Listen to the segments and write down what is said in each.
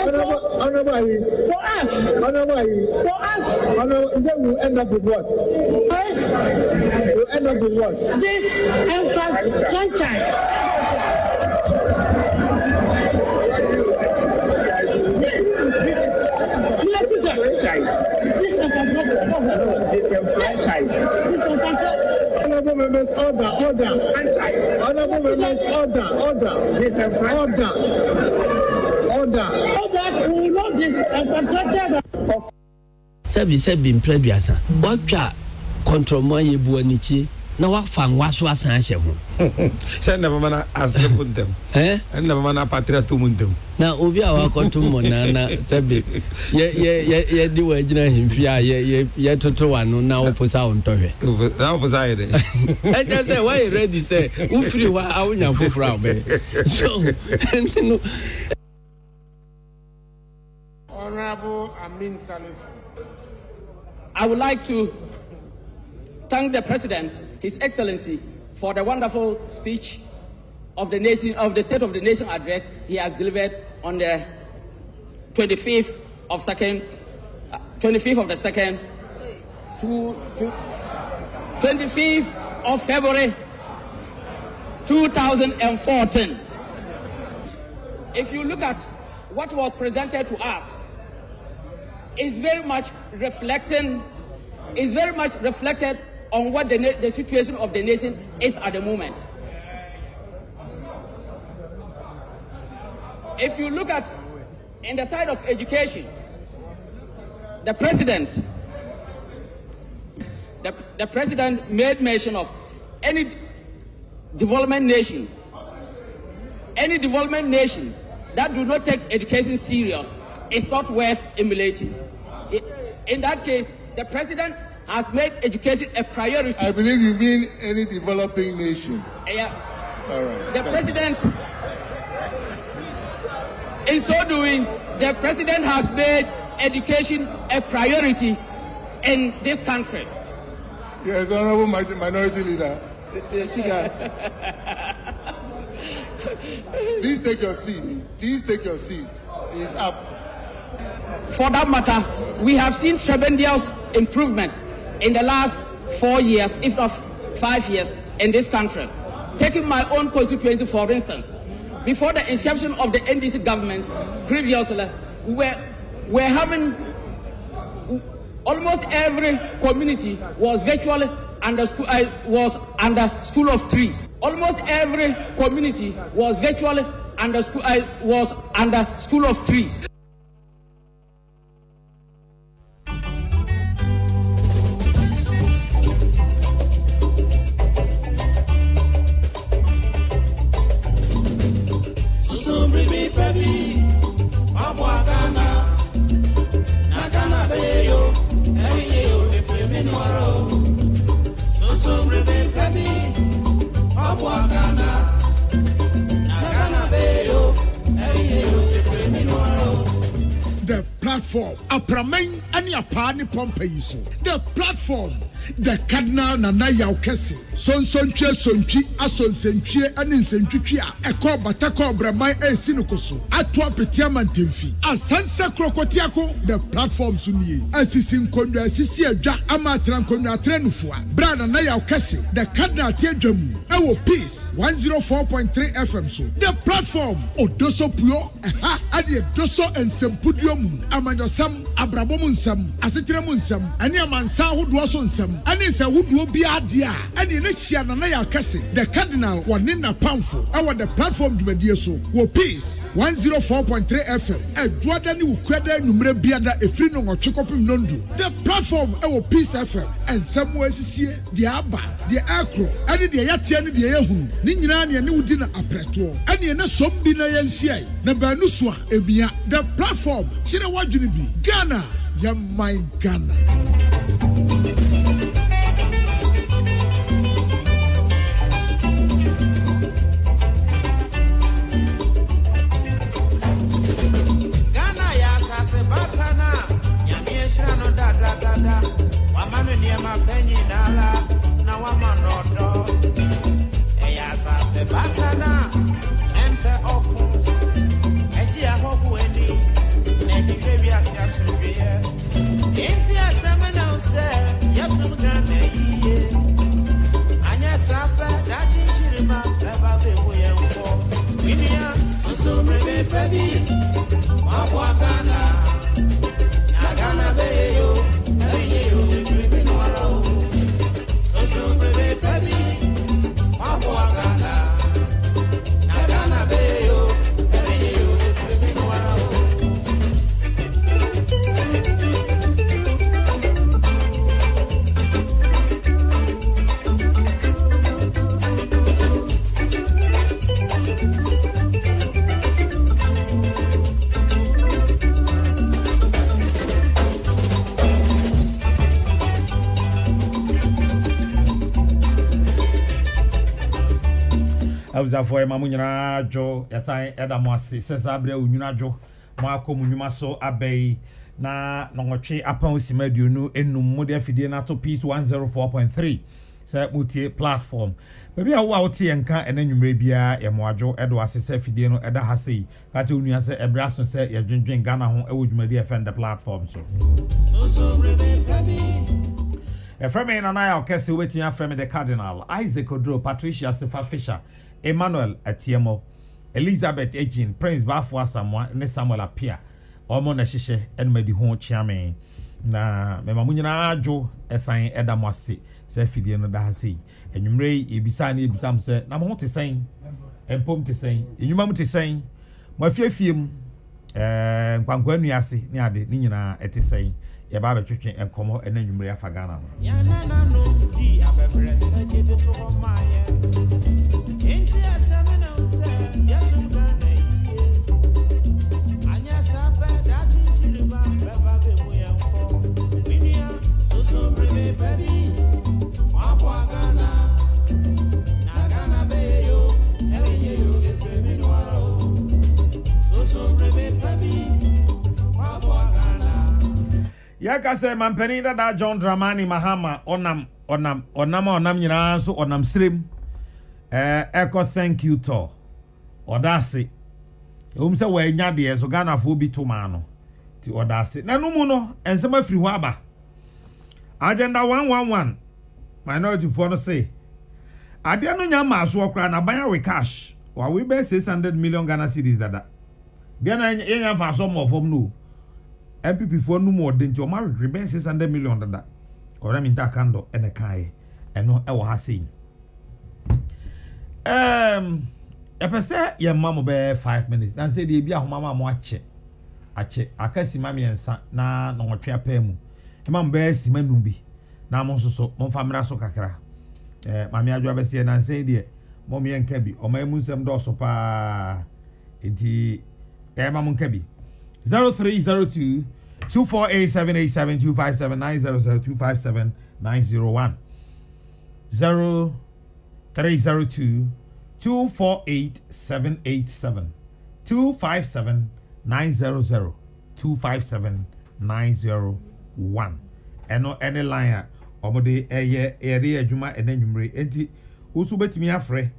We'll end up with what? We'll end up with what? This franchise. Honorable members, order. Honorable members, order. That we will not this infrastructure. Sabi mpreduasa. Watcha control mo yebu anichi na wafa ngwaso asan ahye ho. Send never mana asleep them. And never mana patria to mundem. Na obi a wa control mo na sabi ye di wa gina himfia ye toto wanu na oposa ontohwe. Na oposa ide. I just say why ready say ufiri wa awunya fofura obe. So no. Honorable Amin Salif. I would like to thank the President, His Excellency, for the wonderful speech of the nation, of the State of the Nation address he has delivered on the 25th of the 2nd, 25th of February 2014. If you look at what was presented to us, is very much reflected on what the situation of the nation is at the moment. If you look at in the side of education, the president made mention of any development nation that do not take education serious is not worth emulating. In that case, the president has made education a priority. I believe you mean any developing nation. Yeah. All right. The president, in so doing, the president has made education a priority in this country. Yes, Honorable Minority Leader. The Speaker. Please take your seat. It's up. For that matter, we have seen tremendous improvement in the last 4 years, if not 5 years, in this country. Taking my own constituency, for instance, before the inception of the NDC government, previously, we were having almost every community was virtually under school of trees. Almost every community was virtually under school of trees. The platform, Apramen ani apani Pompeiso. The platform, the Cardinal Nana Yaukesi. Sonchie sonchi asonsentwie aninsentwitwi a eko batako bramai sinukoso. Atwa petiaman temfi. Asansa krokotiako the platform sunie. Asisi nkonwa asisi adwa ama trankonwa trenufua. Bra Nana Yaukesi the Cardinal tiadwamu. Ewo Peace 104.3 FM so. The platform odoso puyo ade doso ensempudium amanyosam abrabomu nsam asetremu nsam ani amansa hodo so nsam ani se hodo bi ade a ani ne hia na ya kase the Cardinal wanina pamfo our the platform dwumadie so wo Peace 104.3 FM adwada ni ukwada nwumre biada efri no nwotwekopim nondu the platform wo Peace FM ensam asisie de aba de akro ani de yatia ni de yehunu ni nyina ne ne wudi na apreto ani ne sombi na yansiai na banu so a emia the platform chire wadwene bi Ghana ya my Ghana. Ghana ya sase batana ya mieshra no da wamanu niema penyi nala na wamanodo ya sase batana empe oku eji ahobu eni for Mamunyana Jo, as I Edamasi, says Abre Ununajo, Marco Munumaso Abbey, na Nongoche upon Simedu, no, and no Modia Fidenato Peace 104.3, say Mutie platform. Maybe I will tea and can and then you may be a Moajo, Edward says Fideno, Eda Hasi, Catunia say a brass and say a drink Ghana home, I would maybe offend the platform. So, a friend and I are Cassie waiting after me the Cardinal, Isaac Odro, Patricia Sefa Fisher. Emmanuel Atiemo, Elizabeth Ejin, Prince Bafwa Samuel, ne Samuel Apia, Omo na Shishe, and Medi Hon Chiame. Na Memamunyana Jo, Esain Edamwasi, se Fidie no Dahasi. And you may ebisa ni ebisa se, na mo te saying, and pom te saying, you mam te saying, my fear film, Quanquenu Yasi, Niade, Nina, et saying, ya Baba Chicken and Como, and then you may have Fagana. Yana no, D, I have recited to my. Yaka say mampeni da John Dramani Mahama onam nyina so onam stream echo thank you to odase say we nya de so Ghana fo bi to ma no ti odase na no mu no ensema firi ho aba agenda 111 minority for no say ade no nya ma so okra na ban we cash wa we be 600 million Ghana cedis dada de na enya fa so mo fom no MPP for no more than to marry reben 600 million dada or am inta kando ene kai eno e wo ha sei epese ye mama be 5 minutes na say de bia homa mo ache akasi mama ensa na no twea pa mu e mama be simanum bi na mo soso mo famra so kakra mama adwa be se na say de mo me enka bi o ma mu nsem do so pa enti mama nka bi 0302 248 257 900 257 901 0302 248 787 257 900 257 901 eno any line omode eye adwuma enanwumre enti usu betimi afre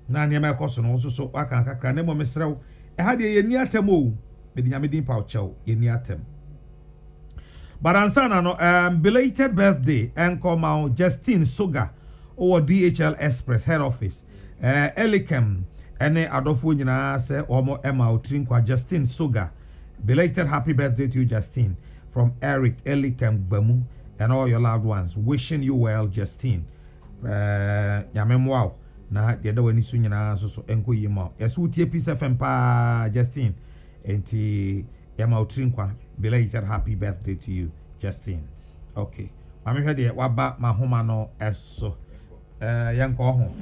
na ne ma ekoso no so aka kakra na mo mesrew ha de ye ni atem o medi nyamedin pa ochew ye ni atem baransana no belated birthday enko ma Justine Sugar or DHL Express head office Elikem ene adofo nyina se omo Emma Otrinkwa Justine Sugar belated happy birthday to you Justine from Eric Elikem Bamu and all your loved ones wishing you well Justine nyamemwa na de da wani su nyina so enko yima yesu tie peace FM pa Justine enti Emma Otrinkwa belated happy birthday to you Justine. Okay mami hwede waba mahoma no eso yanko ho.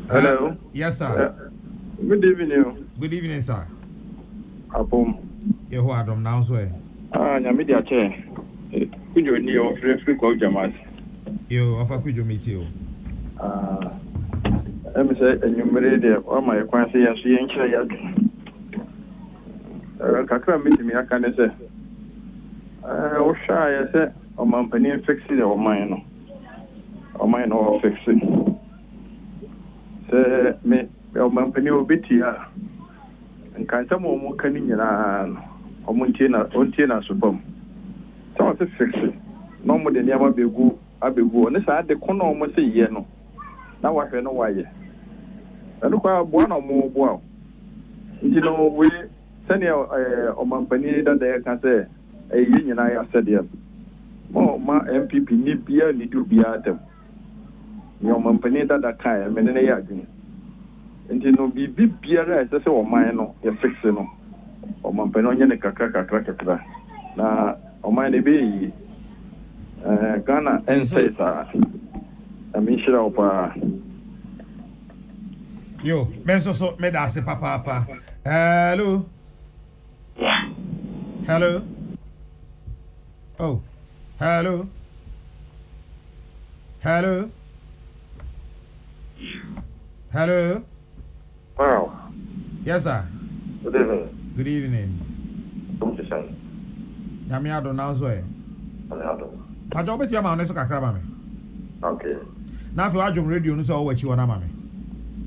Hello. Yes sir. Good evening. Good evening sir. Apom Eho adom now so nyame dia che kujo ni o free ko jamas yo afa kujo meti o em say enyumere de o ma kwan se ya so yen kire ya kakra mitimi aka ne se o sha ya se o mampani fix de o man no fix se me o mampani o betia nkan ta mo kan nyina o muntie na supam So it's fiction. No more than never be good. I be good. And this I the corner almost a year no. Now I know why. I look at one or more wow. You know, we send your company that they can say a union. I said, yes. Oh, my MPP need beer, need to be at them. Your company that I can, and then they are doing. And you know, be beer as I say, or mine, you're fixing. Or my penonian cracker. Now, or my baby Ghana and says, I mean, sure, yo, menso so me da se papa. Hello. Hello. Oh. Hello. Hello. Hello. Wow. Yes, sir. Good evening. Good evening. Come to say. Yami ado now so e. Pa jo beti ama oneso kakra ba me. Okay. Na fi wajum radio no so o wachi wona ma me.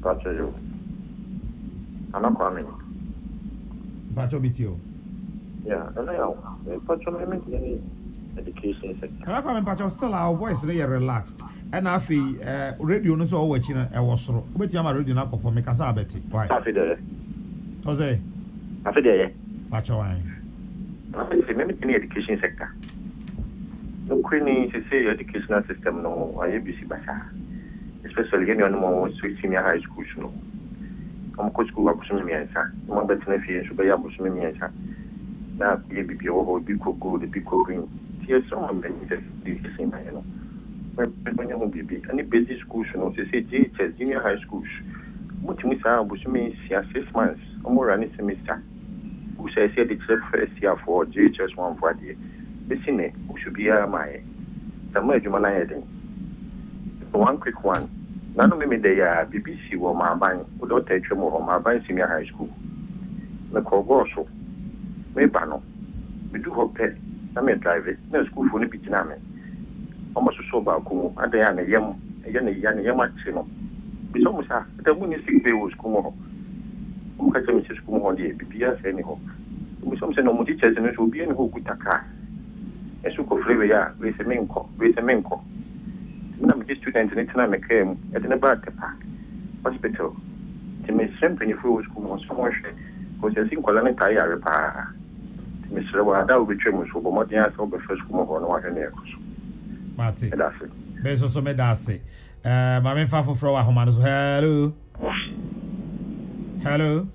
Pacho yo. Ana kwa me. Pacho beti o. Yeah, and I pacho me education sector. Ana kwa me pacho still our voice re relaxed. And I fi radio no so o wachi na e wo soro. Beti ama radio na akofo me kasa abeti. Why? Afi there. Oze. Afi there. Pacho why? I say me in education sector. No queenie to say educational system no I ABC basa. Especially when you know senior high school no. I'm coach school abusumi miensa. Mo betina fie so be abusumi miensa. Na ye bibi o bi koko the big green. Here some men just the same you know. When you bibi any basic schools no say JHS junior high schools. Mo timi sa abusumi 6 months. Omo run semester. Who say the first year for JHS 1 for the Bissine, who should be my the merge man. One quick one. None of me they are BBC or my buying without take them over my buying senior high school. The Cogoso. May bano. We do hope pet. I may drive it. No school for the Pitiname. Almost so about Kumu, and they are a young Yamachino. It's almost the moon is 6 days was Kumo. Who catch Mrs. Kumo on the BPS anyhow. We some say no more teachers and it will be any who could take Esuko free ya with a menko. Now the students in Italy came at an about the park hospital. To me, simply if we was going so much because I think Colonel Taya repair. Mr. Rawa, that will be tremendous for more than I thought the first come on what an air. Marty, that's it. There's also made that say. My main for Frowa Homanos. Hello. Hello.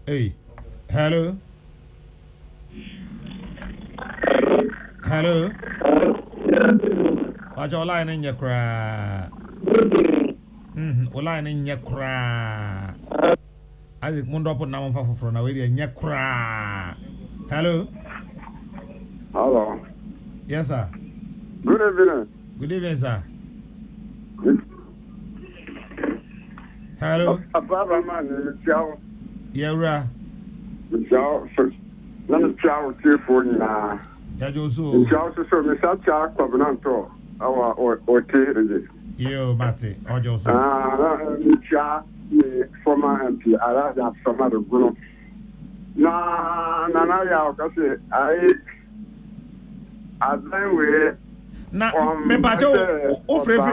Hey. Hello. Hello. What's your line in your cry? Line in your cry. I think Mundo put now for from away in your cry. Hello. Hello. Yes, sir. Good evening. Good evening, sir. Hello. Ababa man, Joe. Yeah, Joe. Let me try to for now. Yeah, Josu. Joe, so Miss Acha, Covenanto, or Terry. Yo, Mate, or Josu. Former MP, I have some other group. No, I then we. Na me pacho o frefe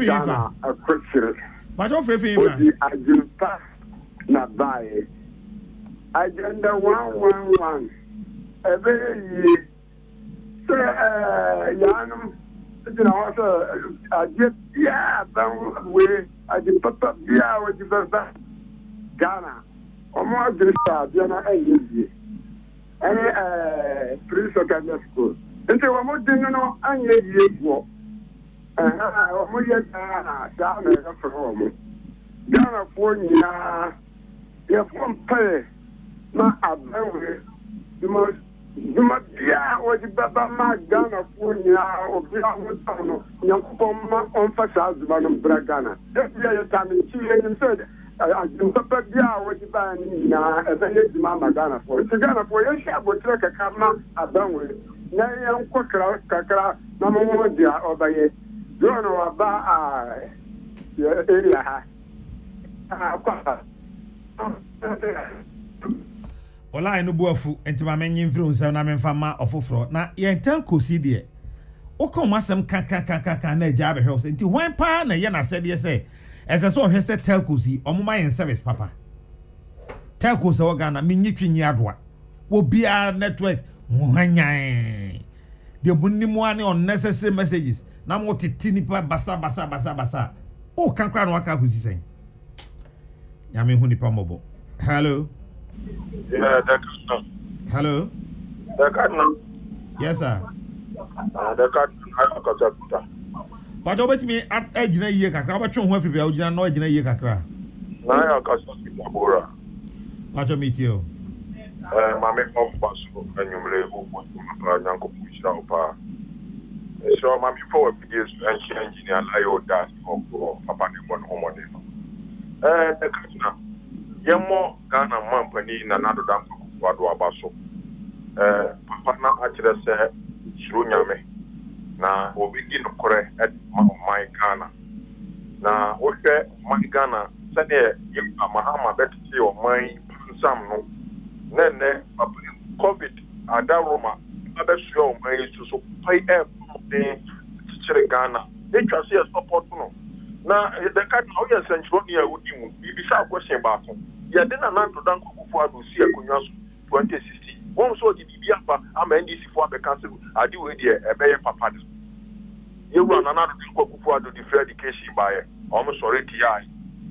ifa a question pacho frefe ifa the agenda na buy agenda 111 every so yanum you know so agenda yeah then we agenda papa yeah we develop Ghana omo agrista biana eyi any free secondary school. Nti wa mo din no anye yego wa mo ye da na ga fro mo Ghana fo nyina ye fo pay na abawe duma dia o di baba ma Ghana fo nyina o bi a mo ta no nyankopon ma on fa sa zuba no bra Ghana e bia ye ta me chi ye nim so a papa dia o di ba ni na e be ye di ma Ghana fo Ghana fo ye sha bo tre ka ma abawe na yan ko kakra na mo dia obaye do no aba area ha Ola no buafu enti ma menyi mfiri unsem na memfa ma ofofro na ye telcosi de woko masem kaka na eja abehwe so enti hwan pa na ye na sede se ese so hwe se telcosi omuma yen service papa telcosi wo Ghana menyi twinyi adoa wo bia network muhanyan de bunnimu ane unnecessary messages na mo titi nipa basa o kankra no aka kusi sen nyame hu nipa mobo hello. Yeah, that's no. Hello. Yes, sir. But obet me at ejina ye kakra ba twon ho afiri bia ojina no ejina ye kakra. Na ya kasa Tabora. Pacho meet you. Mame of Basu enyumre obo na nyanko pushira opa. So mame for videos engineer na yo das of papa ne bon homode. The Katina. Yemo Ghana mampani na nado dam wado abaso papa na akire se shiro nyame na obigi no kore et my Ghana na wohwe my Ghana sane yim Mahama betti o my sam no nene COVID adaroma abesu o my so pai e chire Ghana e twase support no na the card how you central near wudi mu bibisa question ba so ya de na nanto dan kokofo ado si akonwa so 2060 won so di bibia pa ama NDC fo abeka se ade we de ebeye papa de yewu na nanto dan kokofo ado di free education ba ye o mo sorry ti ai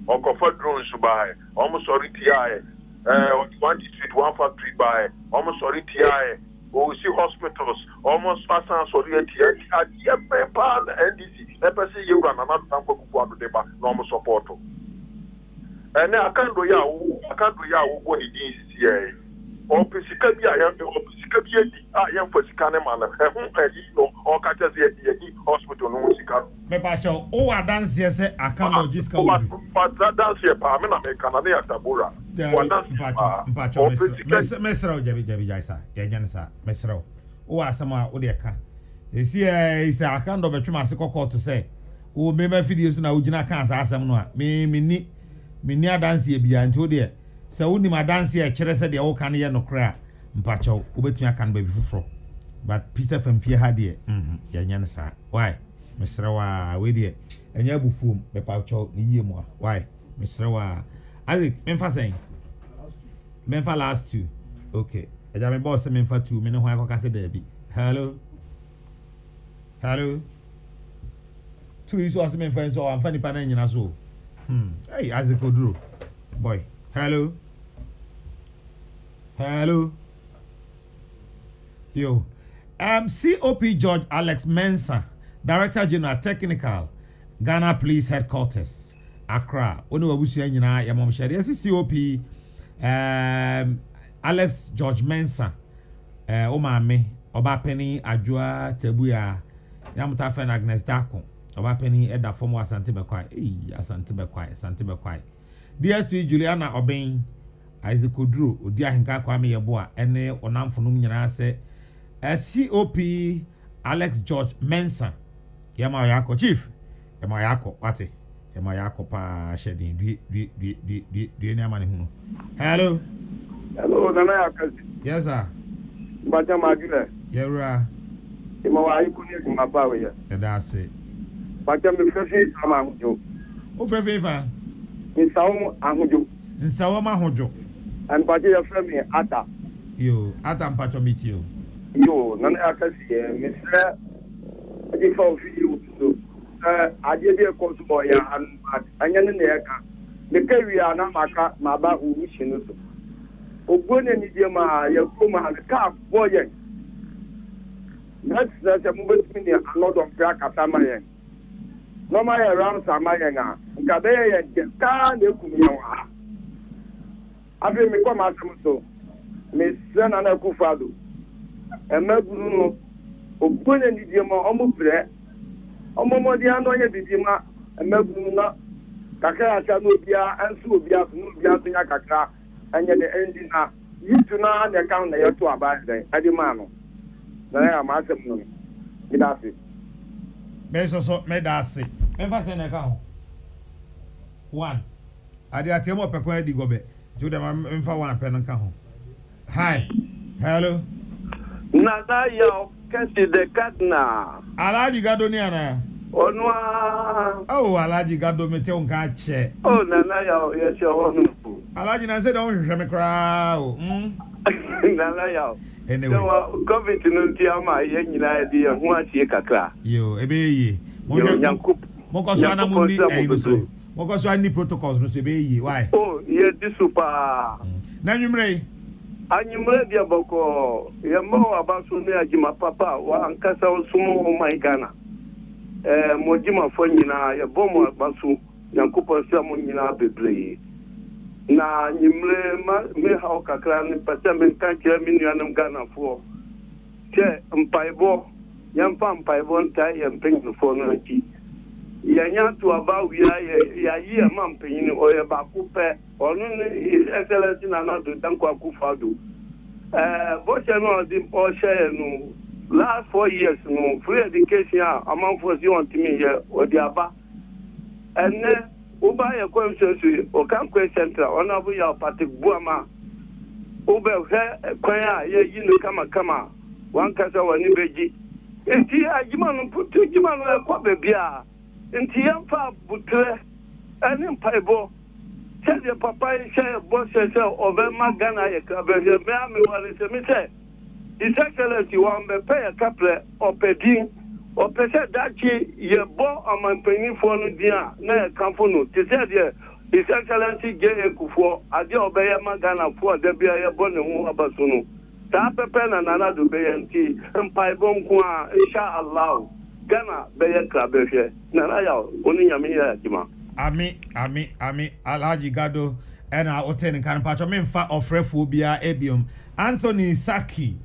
o ko for drones ba ye o mo sorry ti ai 1 street 1 factory ba ye o mo sorry ti ai o si hospitals almost fasan sorry ti ai ade pe pa NDC epese yewu na nanto dan kokofo ado de ba no mo support ene akando ya wo go ni din sisi o pesika bi aya o pesika bi edi aya mfosika ne ma na ehun eyi no o ka tese edi hospital no sika me ba cho o adanse se akando jiska wo pa dance pa me na me kana ne Tabora mpa cho mesra o jabi jaisa ya nyan sa mesra o asama o de ka esi isi akando betwema se kokko to se o me ma fidie so na o gina kan sa asam no a me ni adanse bia nti o de se woni ma adanse e kire se de wo kan ye no kra mpacho obetumi akan ba bi fufuro but peace fm fie ha de ya nya nsa why mesrewa we de enya bufuom be pacho ni yie mu why mesrewa ali memfa sen memfa last two okay eja me boss memfa two me ne ho akọ se da bi hello two iso as memfa so amfa ni pa na nyina so hey azikoduro boy hello yo COP George Alex Mensah, Director General Technical, Ghana Police Headquarters, Accra. Oni wabusu nyina ya momshade. Yes, COP Alex George Mensah, o maame oba penny adwoa tabuya ya mutafen Agnes Dako. Oba penny eda form Asante Bekwai. Asante Bekwai. DSP Juliana Obeng, Isaac Oduro, odi ahenka kwa me yeboa ene onamfonum nyina se COP Alex George Mensah. Yama yako chief. Yama yako wate. Yama yako pa shedding di ni amani hunu. Hello, nana yakazi. Yes sir. Mbaja magire. Yerua. Ima wa ikuni kumabawe ya. That's it. Mbaja mfefe sama ahujo. O fefe fa. Nsawo ahujo. Nsawo ma ahujo. And mbaja ya frame ata. Yo, ata mpacho meet you. Yo, nana yakazi misle aje fa video so aje bi ko so ya anya ne ya ka me ka wi ana maka ma ba uru shinu so ogbone ni je ma ya ko ma ka boye that's that mo betimi ni another prayer kata ma yen no ma ya ram sa ma yen a nka be ye ka na ekum ya wa afi mi ko ma sam so me sena na ku fado emaguru no ogbone ni je ma omo bre omo modi ando ye bibima emaguru na kakra ata no bia anso bia no bia so nya kakra anya de endi na yitu na na kan na yeto aba den adi ma no na ya ma asem no gidase me so me dase me fa se na ka ho one adi ati mo pekon adi gobe ju de ma me fa one pe no ka ho Hi. Hello. Nada yo kasi de Cardinal. Alaji Gado ni ana. Onwa. Oh, Alaji Gado me te onka che. Oh, nana yo yes yo onu. Alaji na say don hwehwe me kra o. Nana yo. Anyway. So COVID no ti ama ye nyina di ho asie kakra. Yo, ebe yi. Moko so ana mundi so. Moko so ani protocols no so ebe yi. Why? Oh, ye di super. Na nwumre. Anyimre dia boko. Ye mo abaso ne ajima papa wa ankasa osumo o my Ghana. Mojima fo nyina ye bomo abaso Yankopon sia mo nyina bebre. Na nyimre me ha kakra ni pata men kan kire mi nuanam Ghana fo. Che mpaibo yampa mpaibo ntai ye mpenyin fo no aki. Yanya to aba wia ya yi ma mpenyin o ye ba ku pe onu ni His Excellency Nana Addo Dankwa Akufo-Addo. Bo che no di o share no last 4 years no free education among for you want me here o di aba. Enne uba ye kwemsensu o kan kwe central ona bu ya party buama ube he kwaya ye yinu kama wan kasa wani beji enti ajima no putu jima no kwa bebia enti yamfa butre ani mpaibo sede papa she bo se obe magana ye ka be me ami wale se mi se His Excellency wan be pay kaple opedin opese dachi ye bo amanpeni fo no dia na kanfo no ti se de His Excellency J. Akufo ade obeye magana fo de bia ye bo ne hu abaso no ta pepe na Nana Addo be nti mpai bo nko a insha Allah Ghana be ye kra be hwe na ya oni nyame ya jima Ami Alhaji Gado ena oten kan pacho me mfa ofrefo bia ebiom Anthony Saki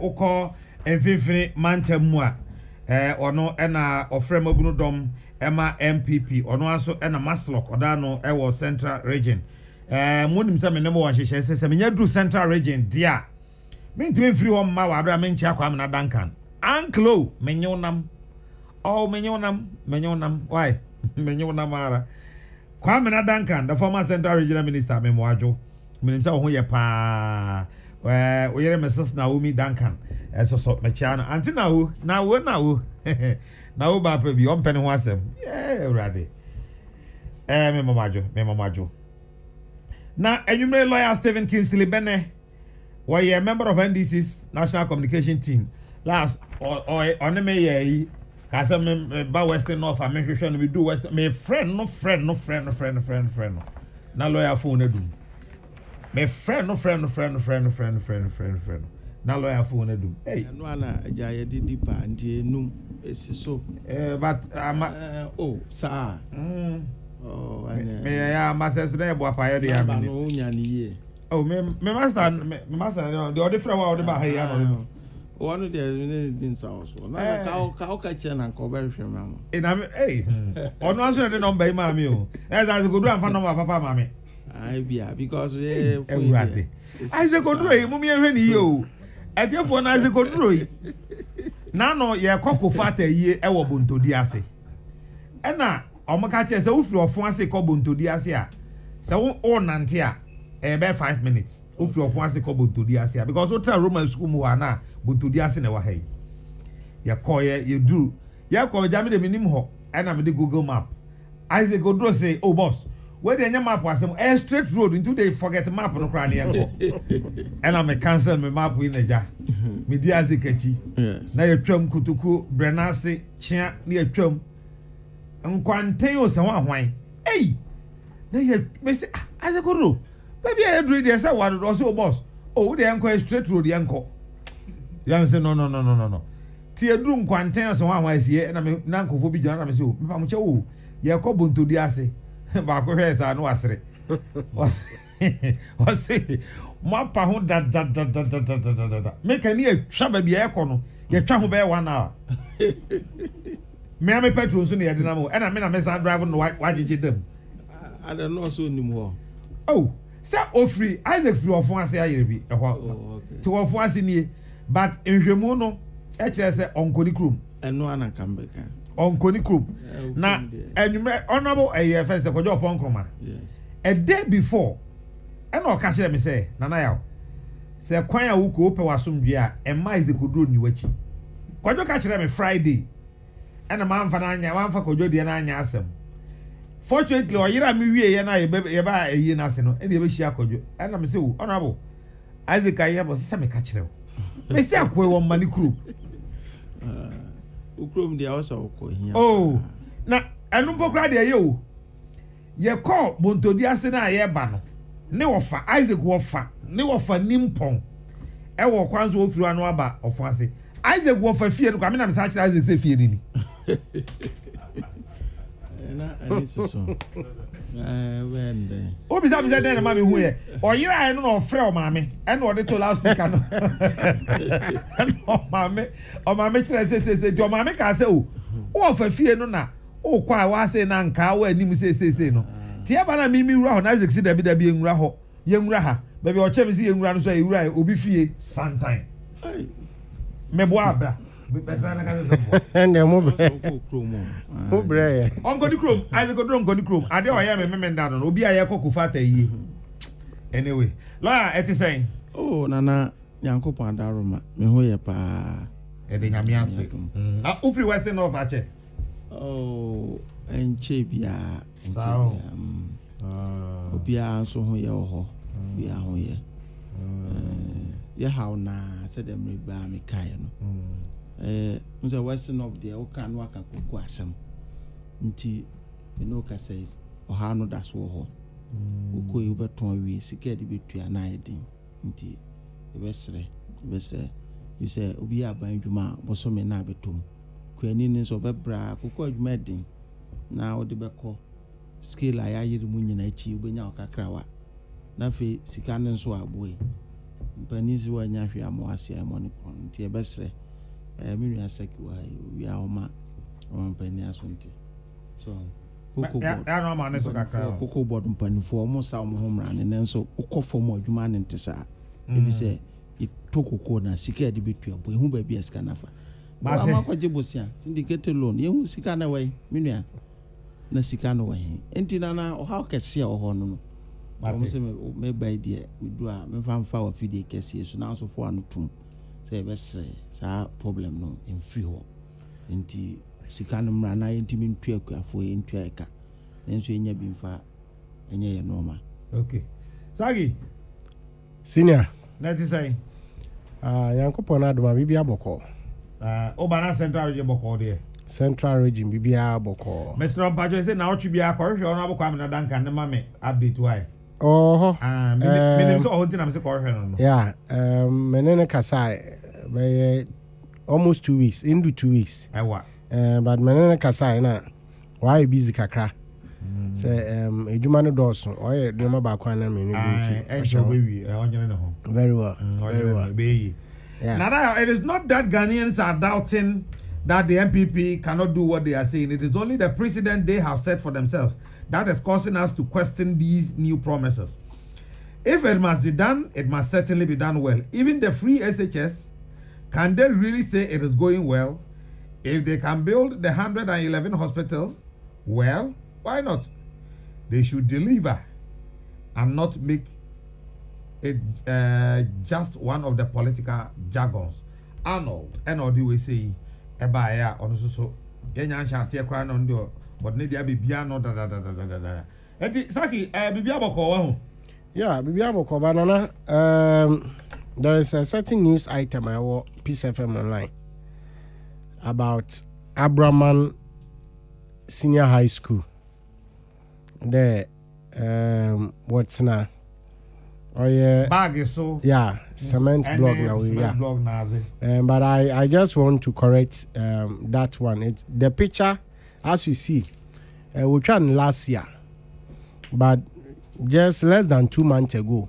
oko enfifiri mantamu a ono ena ofrem abunudom ema MPP ono aso ena Maslok odano ewo Central Region munim se me nemo wa hyehyɛ se me nyadru Central Region dia me ntimi mfiri ho mma wa abra me nchi akwa na Duncan anklo menyonam why menyonam ara Kwame na Duncan the former Central Regional Minister me moajo menim se ho ye pa oyere Mrs. Naomi Duncan so me chiana anti na wo na wo ba pa bi on pene ho asem urade me mamajo na enwumre lawyer Stephen Kingsley Bene was a member of NDC's national communication team last on me ye kasa me ba Western North America we do West me friend no na lawyer phone edum me friend no na lawyer phone edum hey no ana ajaye didi pa nti enum esiso but oh sir oh me ya mases na ebo apa ye de ya me no nya ni ye oh me master the other friend wa the ba ha ya no one of the din south na ka che na ko ba hwe mama ina me ono aso de number ma mi o as go do am fa number papa ma mi ai bia because everybody I say go do e mu mi hwe ni ye o etiefo na say go do e na no ye kokko fata yie e wo bontodi ase na omaka che say ufiri ofon ase ko bontodi ase a say wo nante a be 5 minutes ufiri ofon ase ko bontodi ase a because o tra Roman school mu wa na bontodi ase na wa hai ye ko ye duru ye ko jami de minim ho na me de Google map I say go do say oh boss where the map was a straight road into they forget map no cry near and I'm a cancel my map in the jar me dia zikechi na ye twam kutuku Brenase chia na ye twam nkwante o se wa hwan na ye me say I say go do baby I do there say what do so boss oh the enko straight road enko ya say no ti eduru nkwante o se wa hwan sie na me na nkofo bi jana na me say o me pa mo che o ye ko bontodi ase ba ko hwesa no asre o se mo pa ho da me kan ye twa ba bia ekọ no ye twa ho be 1 hour me am petrol so ne ye dinamo e na me na me san drive no wagege dem I don't know so nim ho oh say ofri Isaac free ofon ase ayere bi e ho to ofon ase nie but nhwemu no e kire se onkoni krum eno ana kambeka onkoni krum na enwumre honorable first kojo upon kroma yes a day before and o ka kire me say nana yaw se kwan a wuko ope wasomdwe a emma is the kodro ni wachi kwadwo ka kire me Friday ena ma mfa na anya wa mfa kodwo de na anya asem fortunately oyira me wie ye na ye ba eyi na ase no ene ye be hia kodwo ena me se wo honorable Isaac ayebo se me ka kire wo me se akwe wo mani kru ukrom dia osa okohia oh na enu pokra de ye o ye call bontodi ase na ye ba no ne wofa Isaac wofa ne wofa nimpon e wo kwanzo ofiri anu aba ofo ase Isaac wofa fie no kwa me na me sa kire Isaac se fie ni na ani so wende obi sa me den na ma me hu ye oyira ai no na ofre o maame e na ode to last speaker no o maame kire se jo maame ka se o wofa fie no na o kwa wa se na nka wa anim se no tie ba na mimi wura ho na Isaac si dabi enwura ho ye nwura ha baby o chem si ye nwura no so ye wura obi fie sometime me bo abra betra na ka se ende mo bre onko ni krom Isaac odro onko ni krom ade o ye me nda no obi aye kokufa ta yi anyway la eti saying oh nana Nyankopon adaroma me ho ye pa e de nyame ase ufri western of ache oh enche bia obia so ho ye ho bia ho ye ye how na said them ba me kai no nso western of the o kan wa kan koku asem nti no ka says o ha no das wo ho ko yu beton wi sika de betua na edin nti besre you say obi aban dwuma boso me na betom kwani ni so bebra koku adwuma edin na o de beko scale aya yiri mu nyina chi ubenya okakrawa na fe sika ne so aboy mpanizi wa nyahwe amwase amoni kon nti ebesre minu asaki wa wi awoma mpani asonti so ya no ma ne so kakra koko board mpanifo mo sa mo homra ne nso ukofo mo adwuma ne ntesa ebi se itokoko na sika de betua bo ehu ba bia sika nafa ma ko jibosia syndicate loan yehu sika na wai minu na sika no wai enti na o ha kese o ho no mo se me bai de du a me famfa wa fidi kese so na so fo anu tum se be sre sa problem no in free ho enti sika no mra na enti mi ntua akuafo entua eka enso enya bi mfa enya ye normal okay Sagi senior na ti say Yankopon adoma bibia boko Obana Central Region boko de Central Region bibia boko Mr. Mpacho say na otwi bia ko hwe ono aboko amena danka ne mame update why oh me so ho ntina me se ko hwe no yeah menene kasai by almost 2 weeks into 2 weeks ewa but menene kasai na why busy kakra say ejuma no doso oye de ma ba kwa na me ni binti onyere ne ho very well yeah. Now it is not that Ghanaians are doubting that the MPP cannot do what they are saying. It is only the precedent they have set for themselves that is causing us to question these new promises. If it must be done, it must certainly be done well. Even the free SHS, can they really say it is going well? If they can build the 111 hospitals, well, why not? They should deliver and not make it just one of the political jargons. Arnold, NOD we say, Ebaya on so Kenya chance ekra no ndo but ne dia bibia no da. Enti Saki bibia boko yeah, bibia boko banana there is a certain news item I watch Peace FM online about Abraman Senior High School. There what's now? Oh yeah, bag is so yeah, cement block now. Yeah, block now. But I just want to correct that one. It's the picture as we see. We tried last year, but just less than 2 months ago,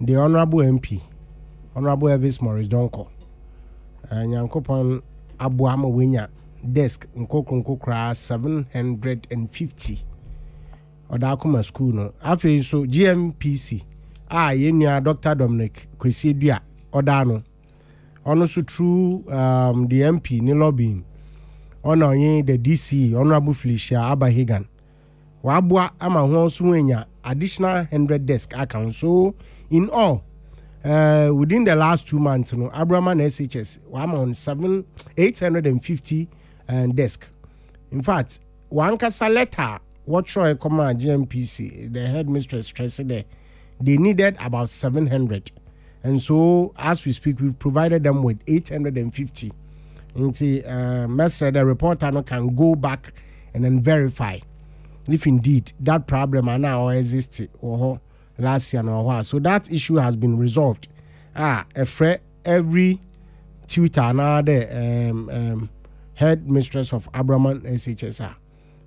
the Honorable MP, Honorable Elvis Morris Donko, Nyankopon Abuama Winya desk nkokra 750. Odakuma school no. After so GMPC. Yenua Dr. Dominic Kwesi Dua Odano ono so through the MP ni lobbying ono yin the DC Honorable Felicia Abahigan wabua ama ho so wenya additional 100 desk account so in all within the last 2 months, Abraman SHS, I'm on 850 desk. In fact, one kasa letter, what Troy Command GMPC, the headmistress stressed there, they needed about 700. And so, as we speak, we've provided them with 850. The reporter can go back and then verify if indeed that problem now exists or last year or so that issue has been resolved. Every tutor now the head mistress of Abraman SHSR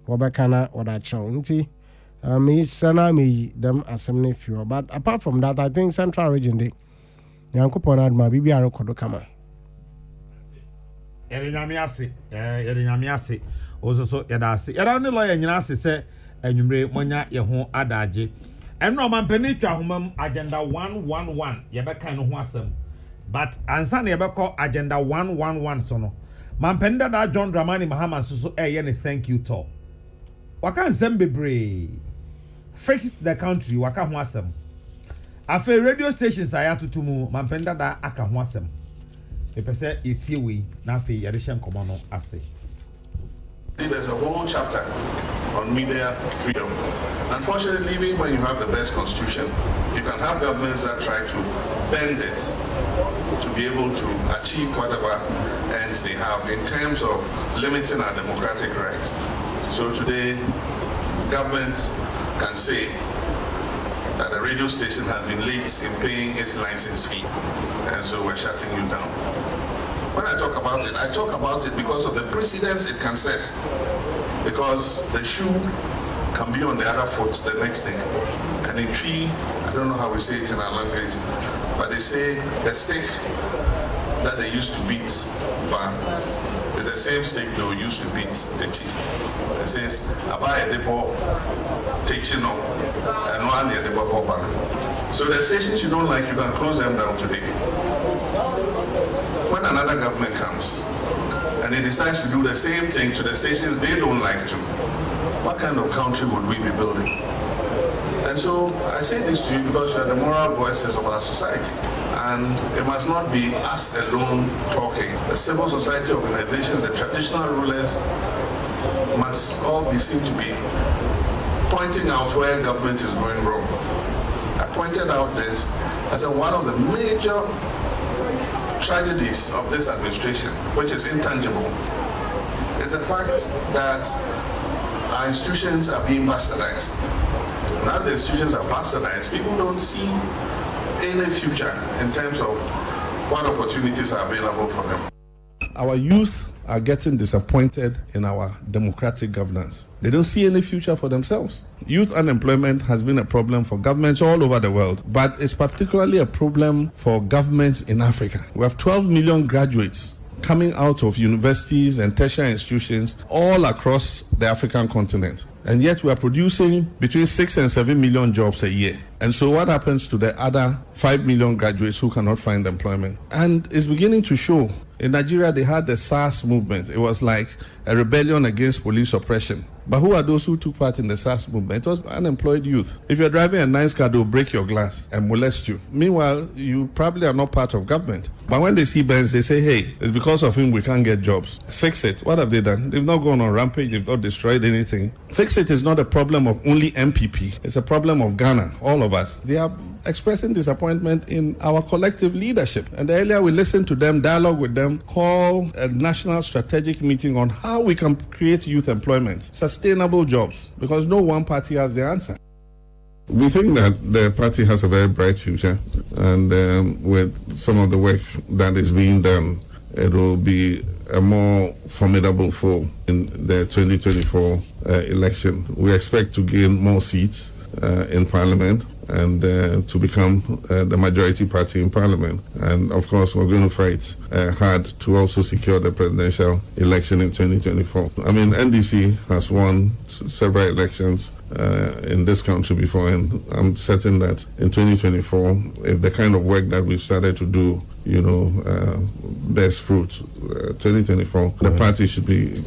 Wabakana or that show me sana me them assembly few. But apart from that, I think Central Region Day Yankopon Adma BBR Kodokama. Yerinyamiase also yadasi yadani lawyer nyinase se enwumre monya ye ho adaje enno mampani twa homam agenda 111 yebeka no ho asem but ansa na yebeko agenda 111 so no mampani da John Dramani Mahama so ye ne thank you to waka nsem bebre fix the country waka ho asem afa radio stations ayatutumu mampani da aka ho asem there's a whole chapter on media freedom. Unfortunately, even when you have the best constitution, you can have governments that try to bend it to be able to achieve whatever ends they have in terms of limiting our democratic rights. So today, government can say that the radio station has been late in paying its license fee, and so we're shutting you down. When I talk about it because of the precedence it can set. Because the shoe can be on the other foot the next day. And in tree, I don't know how we say it in our language, but they say the stick that they used to beat Ban is the same stick they used to beat the chief. It says, Abaya Depo, Techino, and one year Depo Ban. So the stations you don't like, you can close them down today. When another government comes and it decides to do the same thing to the stations they don't like to, what kind of country would we be building? And so I say this to you because you are the moral voices of our society. And it must not be us alone talking. The civil society organizations, the traditional rulers must all be seen to be pointing out where government is going wrong. I pointed out this as one of the major tragedies of this administration, which is intangible, is the fact that our institutions are being bastardized. And as the institutions are bastardized, people don't see any future in terms of what opportunities are available for them. Our youth are getting disappointed in our democratic governance. They don't see any future for themselves. Youth unemployment has been a problem for governments all over the world, but it's particularly a problem for governments in Africa. We have 12 million graduates coming out of universities and tertiary institutions all across the African continent. And yet we are producing between 6 and 7 million jobs a year. And so what happens to the other 5 million graduates who cannot find employment? And it's beginning to show. In Nigeria, they had the SARS movement. It was like a rebellion against police oppression. But who are those who took part in the SARS movement? It was unemployed youth. If you're driving a nice car, they'll break your glass and molest you. Meanwhile, you probably are not part of government. But when they see Benz, they say, hey, it's because of him we can't get jobs. Let's fix it. What have they done? They've not gone on rampage. They've not destroyed anything. Fix it is not a problem of only MPP. It's a problem of Ghana, all of us. They are expressing disappointment in our collective leadership. And the earlier we listen to them, dialogue with them, call a national strategic meeting on how we can create youth employment, sustainable jobs, because no one party has the answer. We think that the party has a very bright future, and with some of the work that is being done, it will be a more formidable foe in the 2024 election. We expect to gain more seats in Parliament and to become the majority party in Parliament. And of course, we're going to fight hard to also secure the presidential election in 2024. I mean, NDC has won several elections in this country before, and I'm certain that in 2024, if the kind of work that we've started to do, bears fruit, 2024, the party should be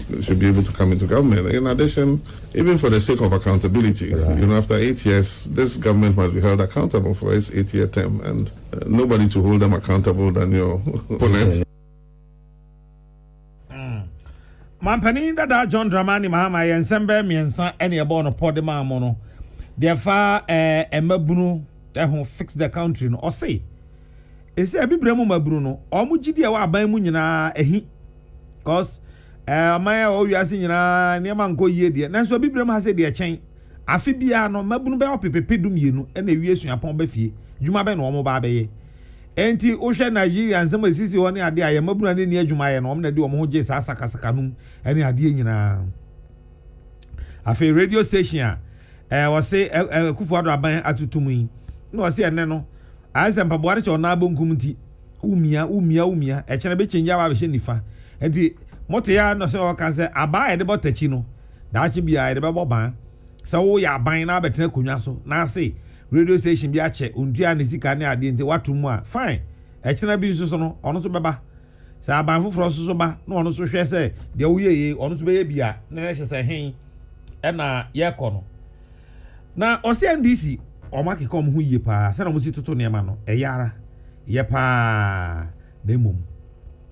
able to come into government. In addition, even for the sake of accountability, after 8 years, this government must be held accountable for its 8-year term, and nobody to hold them accountable than your opponents. Mampani dada John Dramani Mahama yensembe miensa ene ebo no podema amono therefore emabunu ho fix the country no o say ese abibremu mabunu no omu gidi e wa aban mu nyina ehi cause amaya o wiase nyina niam nko yie de nanso abibremu ha se de chen afi bia no mabunu be opepepedum yenu ene wiesu apon ba fie djuma be no omo ba be ye enti o hwe Nigeria nsem asisi ho ne ade aye mabuna ne ni adwuma ye no om na de omo ho je sa sakasaka num ene ade nyina afi radio station wo se kufuado aban atutum yi no wo se ene no anse mpaboare che ona bonkum ti umia e kene be chenja ba be hye nifa enti moto ya no se o kan se aba e de botachi no da chi bia e de be boban se wo ya aban na betena konwa so na se radio station bi ache ondua ne sika ne ade enti watumu a fine e kene bi so no ono so beba se aban foforo so ba na ono so hwe se de wo ye ono so be ye bia na hye se hen e na ye kɔ no na o se NDC o ma keka om hu yie pa se na mo si toto ne ma no e yara ye pa de mum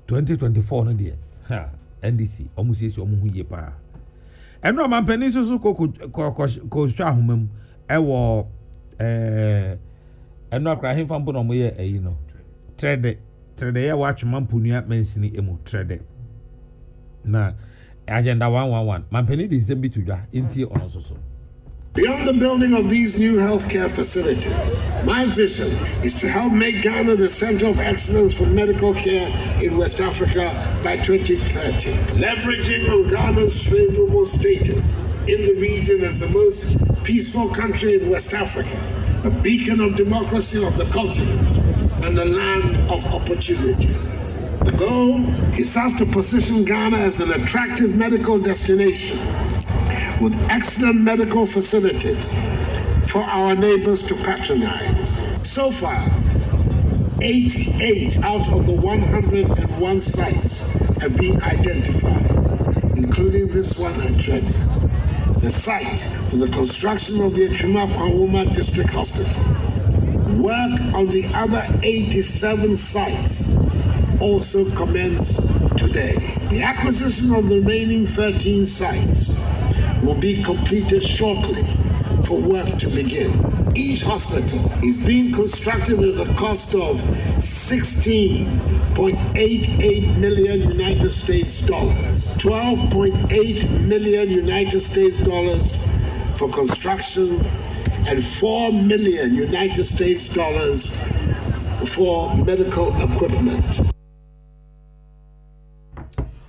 2024 no de ha NDC o mo si om hu yie pa eno ma mpani so ko hwa ahomam e wo eno akra hen fampo no mo ye eyi no trade ye wa twema mponua mansini emu trade na agenda 111 mampani de zembi tudwa enti ono so. Beyond the building of these new healthcare facilities, my vision is to help make Ghana the center of excellence for medical care in West Africa by 2030. Leveraging on Ghana's favorable status in the region as the most peaceful country in West Africa, a beacon of democracy of the continent, and a land of opportunities. The goal is thus to position Ghana as an attractive medical destination with excellent medical facilities for our neighbors to patronize. So far, 88 out of the 101 sites have been identified, including this one at Trede. The site for the construction of the Echuma Kwawuma District Hospital. Work on the other 87 sites also commenced today. The acquisition of the remaining 13 sites will be completed shortly for work to begin. Each hospital is being constructed at a cost of $16.88 million United States dollars, $12.8 million United States dollars for construction, and $4 million United States dollars for medical equipment.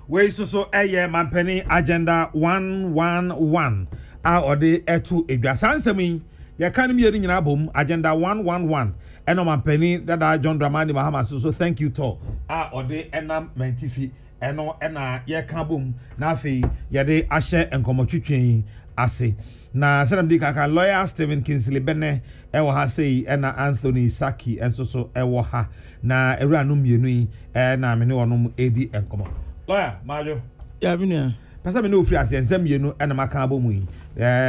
We so mampeni agenda 111 a ode etu edwasansemi ye kan mi yeri nyina bom agenda 111 eno mampeni dada John Dramani Mahama so thank you to a ode enam mentifi eno ena ye kan bom na afi ye de ahye enkomotwetwen ase na sedam di kaka lawyer Stephen Kingsley Benne ewo ha sei ena Anthony Saki enso so ewo ha na ewranu mienu yi na me ne wonom edi enkomo lawyer Majo ya binia pesa me no free ase ensem yenu ena maka abomu yi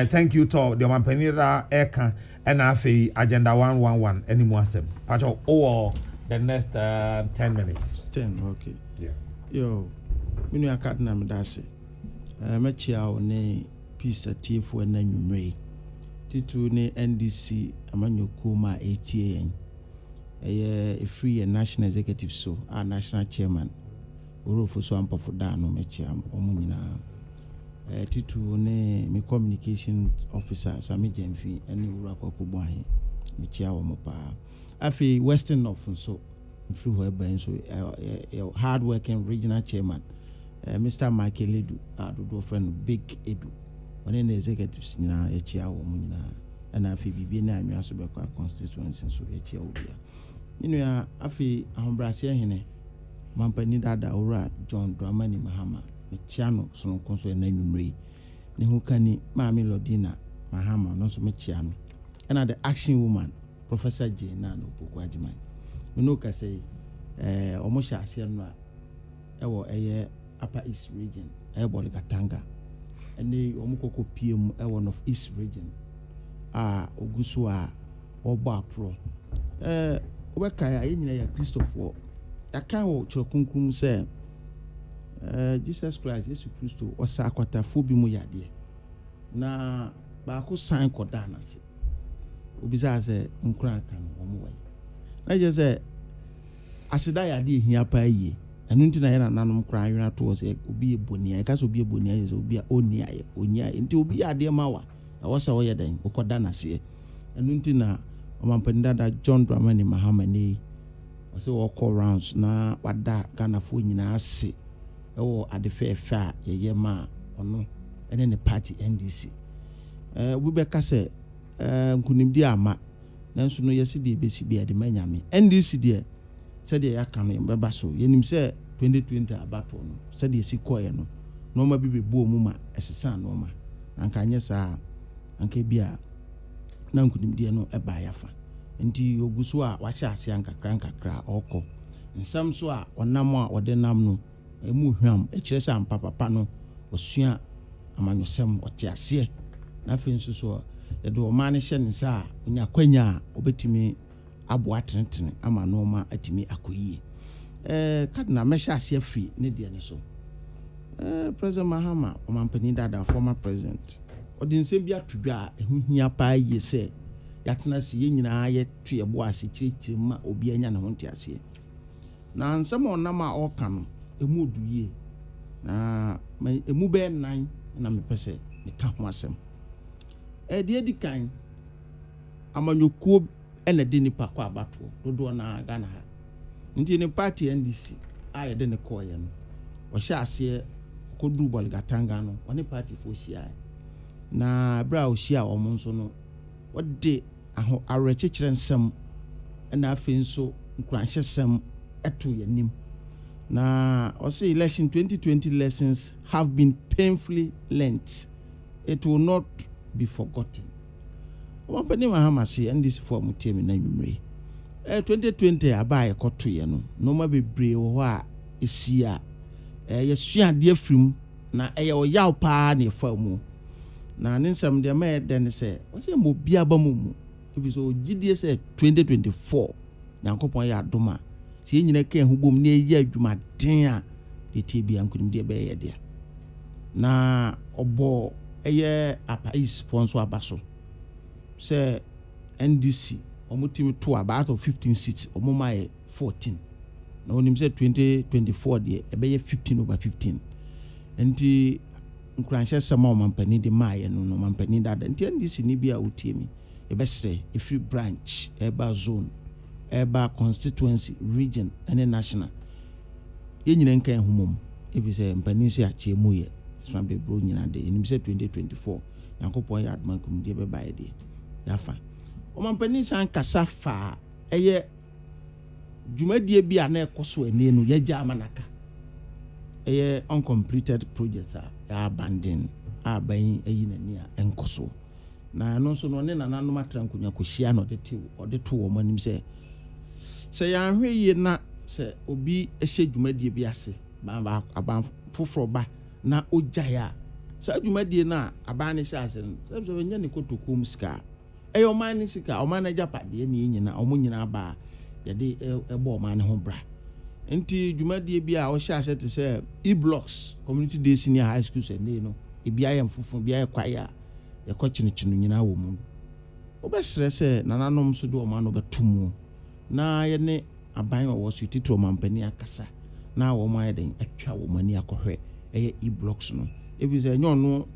thank you to the mampanira eka ena afi agenda 111 anymore asem pacho over the next 10 minutes 10 okay yeah yo binia kadna medase machia o ne peace atiefo na nwumre titu ne NDC amanyoko ma ATN free and national executive so our national chairman Orofo so ampofo da no mechia omunyina titu ne me communication officer Sami Jemfi eni wura kokogbo ahe mechia wo mopa afi Western North so free ho eba so hard working regional chairman Mr. Michael Edu do friend Big Edu one ne executives nyina echia wo munyina na afi bibie na anwa so be kwa constituency so echia wo bia ninu afi ahombrase hene mampani dada ora John Dramani Mahama mechiano sononkonso na nwumre ne ho kani maami Lodina Mahama no so mechia no and the action woman Professor Jane Nano Pokwajiman we know ka say almost a share no a upper east region Bolgatanga and the omukoko PM one of east region ogusua oba pro weka ya Christopher aka wo chokunkum say Jesus Christ Yesu Christo osa akwatafo bi mu yade na ba ko sign koda na se obiza say nkran kan omo wai na je say asida yade hia pa yi enu nti na yana nanom kran yuna to say obi ebonia ka so obi ebonia ye obi onia ye onia nti obi ade ma wa wosa wo yedan okoda na se enu nti na omampenda da John Dramani Mahama ni wose wo call rounds na wada Ghana fo nyina ase ewo adefefe a yeye ma ono ene ne party NDC we be ka se nkunimdi ama nanso no yesi de besi bia de manyame NDC de se de yaka no mbeba so yenim se 2020 abato no se de yesi koye no no ma bi bebu omu ma esesa no ma anka anye sa anka bia na nkunimdi no eba yafa nti oguso a wahya ase ankakra okọ nsam so a onam a ode nam no emu hwam ekire sa ampa papa no osua amanyosem ote ase na afenso so de o mane hye nsa onya kwanya obetimi abo atentene ama no ma atimi akoyi kadna mehya ase afri ne de ne so President Mahama omampani dada former president odinsem bia tudwa ehuhia pa yese yatena se yenyina ye tue bo ase kirikiri ma obi anya na honte ase na nsem onam a oka no emu duye na emu be nan na mepese me ka ho asem de edikan amanyokuo ena de nipa kwa abato dodo na Ghana ha nti ne party NDC aye de ne koye no o hya ase kodu Bolgatanga no one party fo hia na bra o hia o mo nso no wode aho arechekere nsem na afenso nkranhyesem eto yanim na also election 2020 lessons have been painfully learnt. It will not be forgotten. Omampani Mahama say NDC for mutemi na nwumre 2020 abaye koto ye no ma bebre wo a esia yesua de afrim na eye o yaw pa na efa mu na ninsam de ma de ne se o se mo bia ba mu ebiso gidie se 2024 Nyankopon ya adoma se nyina kan hubom ne yi adwuma den a de tibia nkunim de be ye de na obo eye apa is sponsor abaso se NDC omutimi to about 15 seats omoma 14 na onim se 2024 de ebe 15 over 15 enti nkranhye sama omampani de maaye no omampani da enti NDC ni bia otiemi ebe sre every branch eba zone eba constituency region and national yenyina nkan humom ebi se mpani se ache muye sma be bro nyina de enim se 2024 Yankopon ya adman kum de be bae de yafa omampani san kasa fa eye dwumadie bia na ekoso ene no yagya amanaka eye uncompleted projects ya abandon aban eyi nani a enkoso na no so no ne nananom atrankunya kohia no de to wo manim se ya hwe yi na se obi ehye dwumadie bi ase ba aban foforo ba na ogya se dwumadie na aban ne hye ase se nya ne kotokom sika eyo man sika o man na japade ne nyina o munyina ba yade ebo o man ho bra enti dwumadie bi a o hye ase te se e-blocks community day senior high school se ne no ebia yam fofo bia kwaya ye ko chinechinu nyina wo mu obesre se nananom so de o man no betumu na ye ne aban wo so titro mampani akasa na wo man den atwa wo mani akohwe eye e-blocks no ebi se nyo no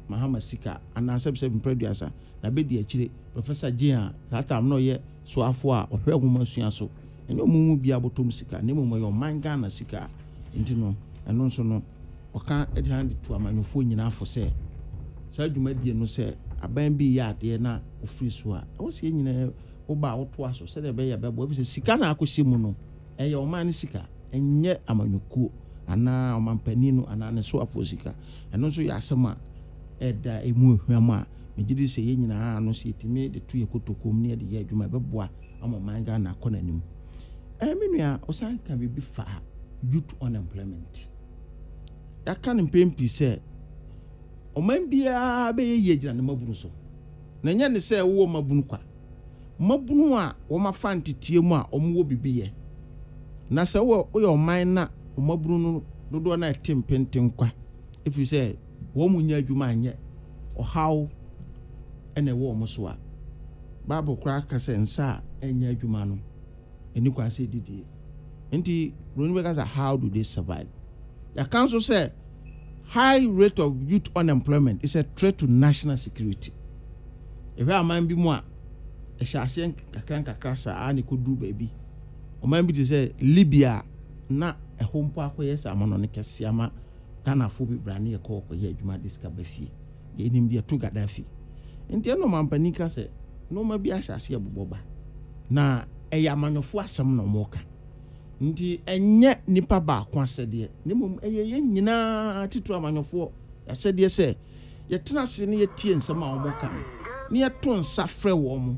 Mahama sika ana sebse producer na be di akire Professor Jane that no ye so afo a ohwe homa sua so enyo mumu bia botom sika ne mumu yo man Ghana sika enti no eno nso no oka edi hand to amanyofo nyina afo se sa dwumadie no se aban bi ya ade na ofri so a wo se nyina wo ba wo to aso se de be ya be bo bi se sika na akohye mu no eye o man sika enye amanyokuo ana mampani no ana ne so afo sika eno nso ya asema eda emu hwam a me gidi say ye nyina no se timi de to ye kotokom ne de ye adwuma beboa ama man ga na akọ nanim me nua osan kan bi fa youth unemployment ya kan mpempi say oman bia be ye gina na mabunu so na nya ne say wo mabunu kwa mabunu a wo mafa ntetie mu a omwo bibiye na say wo ye oman na mabunu no dodo na tempenten kwa if you say wo munya adwuma anye o how ene wo mo so a bible kra ka say nsa enya adwuma no eni kwa say didi enti roni be how do they survive the council say high rate of youth unemployment is a threat to national security if a man bi mu a e hyase kakra sa ani ko du ba bi o man bi say Libya na e hompo akoye sa amano ne kese ama Ghana fo bi brane e ko ye adwuma diska ba fie ye nim bi to Gaddafi enti no man panika se no ma bi ahyase abuboba na e ya manyofo asem no mo ka nti enye nipa ba kwa sede ne mom ye nyina titru amanyofo asede se ye tena se ne ye tie nsem a wo ka ne ye to nsa frɛ wo mo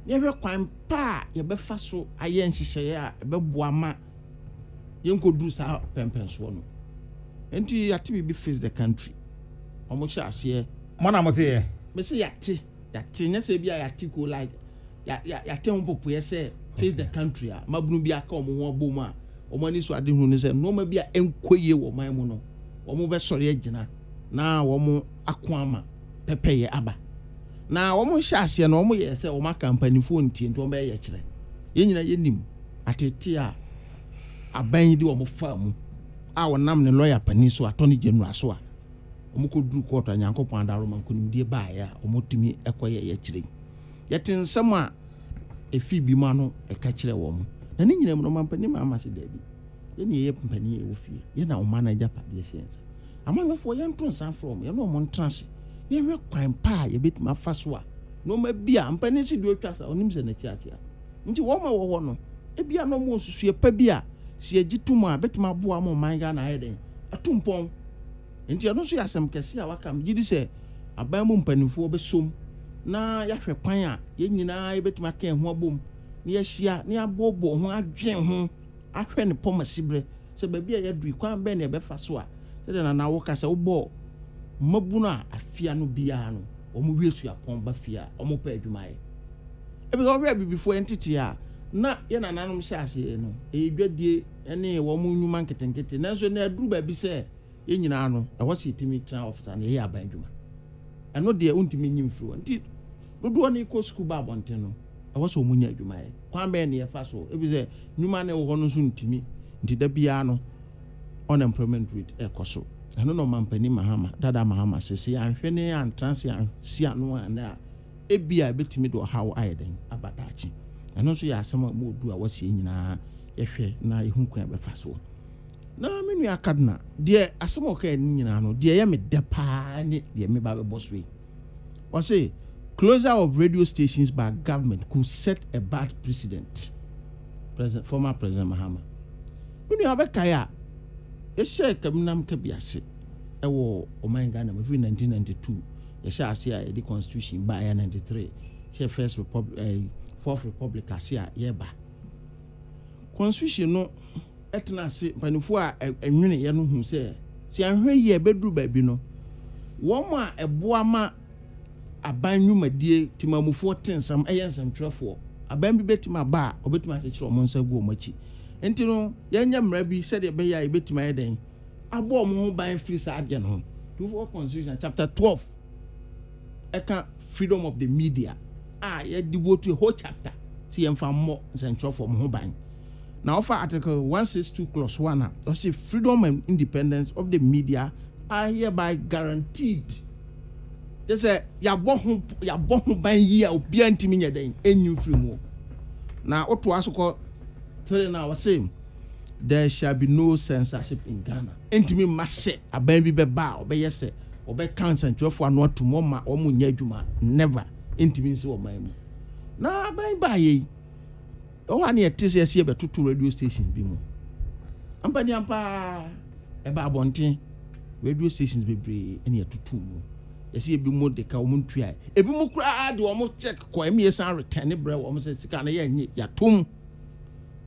ne hwe kwan pa ye be fa so aye nhyehyɛ a be boa ma ye nkodu sa pempenso no enti yate bi face the country omo sha ase mona mote ye me se yate nya se bia yate ko like yate on popo ye se face the country a mabunu bia ka omo ho abom a omo ani so ade hu ne se no ma bia enkoye wo man mu no omo be sori agina na omo ako ama pepeye aba na omo sha ase no omo ye se omo company phone tie nto omo be ye kire ye nyina ye nim atete a aban di omo fa mu a wonam ne lawyer pani so attorney general so a omo ko duru court anyankopon adaro man ko nimdie ba ya omo tumi ekoye ye kire yetin sama efi bi ma no e ka kire wo mo na ne nyina no man pani ma ama se dabi ye ne ye pani e wo fie ye na o manager pa de sense amanyofo ye nton san from ye no mo ntrance ye hwe kwan pa ye betima fa so a no ma bia mpani si do twasa onim se na chiachia nti wo ma wo no e bia no mo susu e pa bia si agitum a betima boa mo man ga na heden atumpon nti no so yasem kese a wakam gidi se aban mu mpanifo be som na yahwe kwan a ye nyina ye betima kan ho abom ne ye hia ne abobo ho adwen ho ahwe ne pomasibre se ba bia ye dui kwan be ne be fa so a se de na wo kasa wo bo mabuna afia no bia no omo wiesu apon ba fia omo pa adwumae e be go before entity a na ye na nanom hyase no e dwadie ene wo mu nyuma nketenkete nanso na aduru ba bi se ye nyina no e wo se timi tra officer na ye aban adwuma eno de untimi nyim firi nti dodo na iko school ba bonten no e wo se omunya adwumae kwan be ne ye fa so e bi se nyuma na wo no so ntimi nti da bia no unemployment rate e koso eno no mampani Mahama dada Mahama sesi anhwe ne antrance ansia no ana ebia betimi do how ayeden abadachi eno so ya asema mo du a wasi nyina yehwe na ehun kwan be fa so na menu akadna de asema ka nyina no de ye me depa ne de me ba be boss we say closure of radio stations by government could set a bad precedent. Former President Mahama menu abekaya ye share kamnam ka biase ewo oman Ghana in 1992 ye share asia the constitution by 93 she first republic fourth republic asia ye ba constitution no etna se panifo a enwene ye no hu se si anhwe ye beduru ba bi no wo ma eboa ma abanyumadie timamufo tensam eyensam twefo aban bi betima ba obetima akekere o monsa gu o machi enti no yanya mra bi se de be ya betima eden abo mo ban free sa ade no to constitution chapter 12 eka freedom of the media ye devote a whole chapter see emfa mo central for mo ban now offer article 162 clause 1 or say freedom and independence of the media are hereby guaranteed. They say ya bohu ban yi a obi antimi nya den enyim free mo na oto asoko tell na was saying there shall be no censorship in Ghana entimi masse aban bi be ba obeye se obe cancel twefo anu atomo ma omo nya adwuma never entimi nsi o man mu na aban ba yi o wa na yetese ese be tutu radio station bi mu ampani ampa e ba bonten radio stations bebre ene tutu mu yesi ebi mu de ka omu ntua ebi mu kura de omu check ko emi san return bre omu se sika na ye ya tom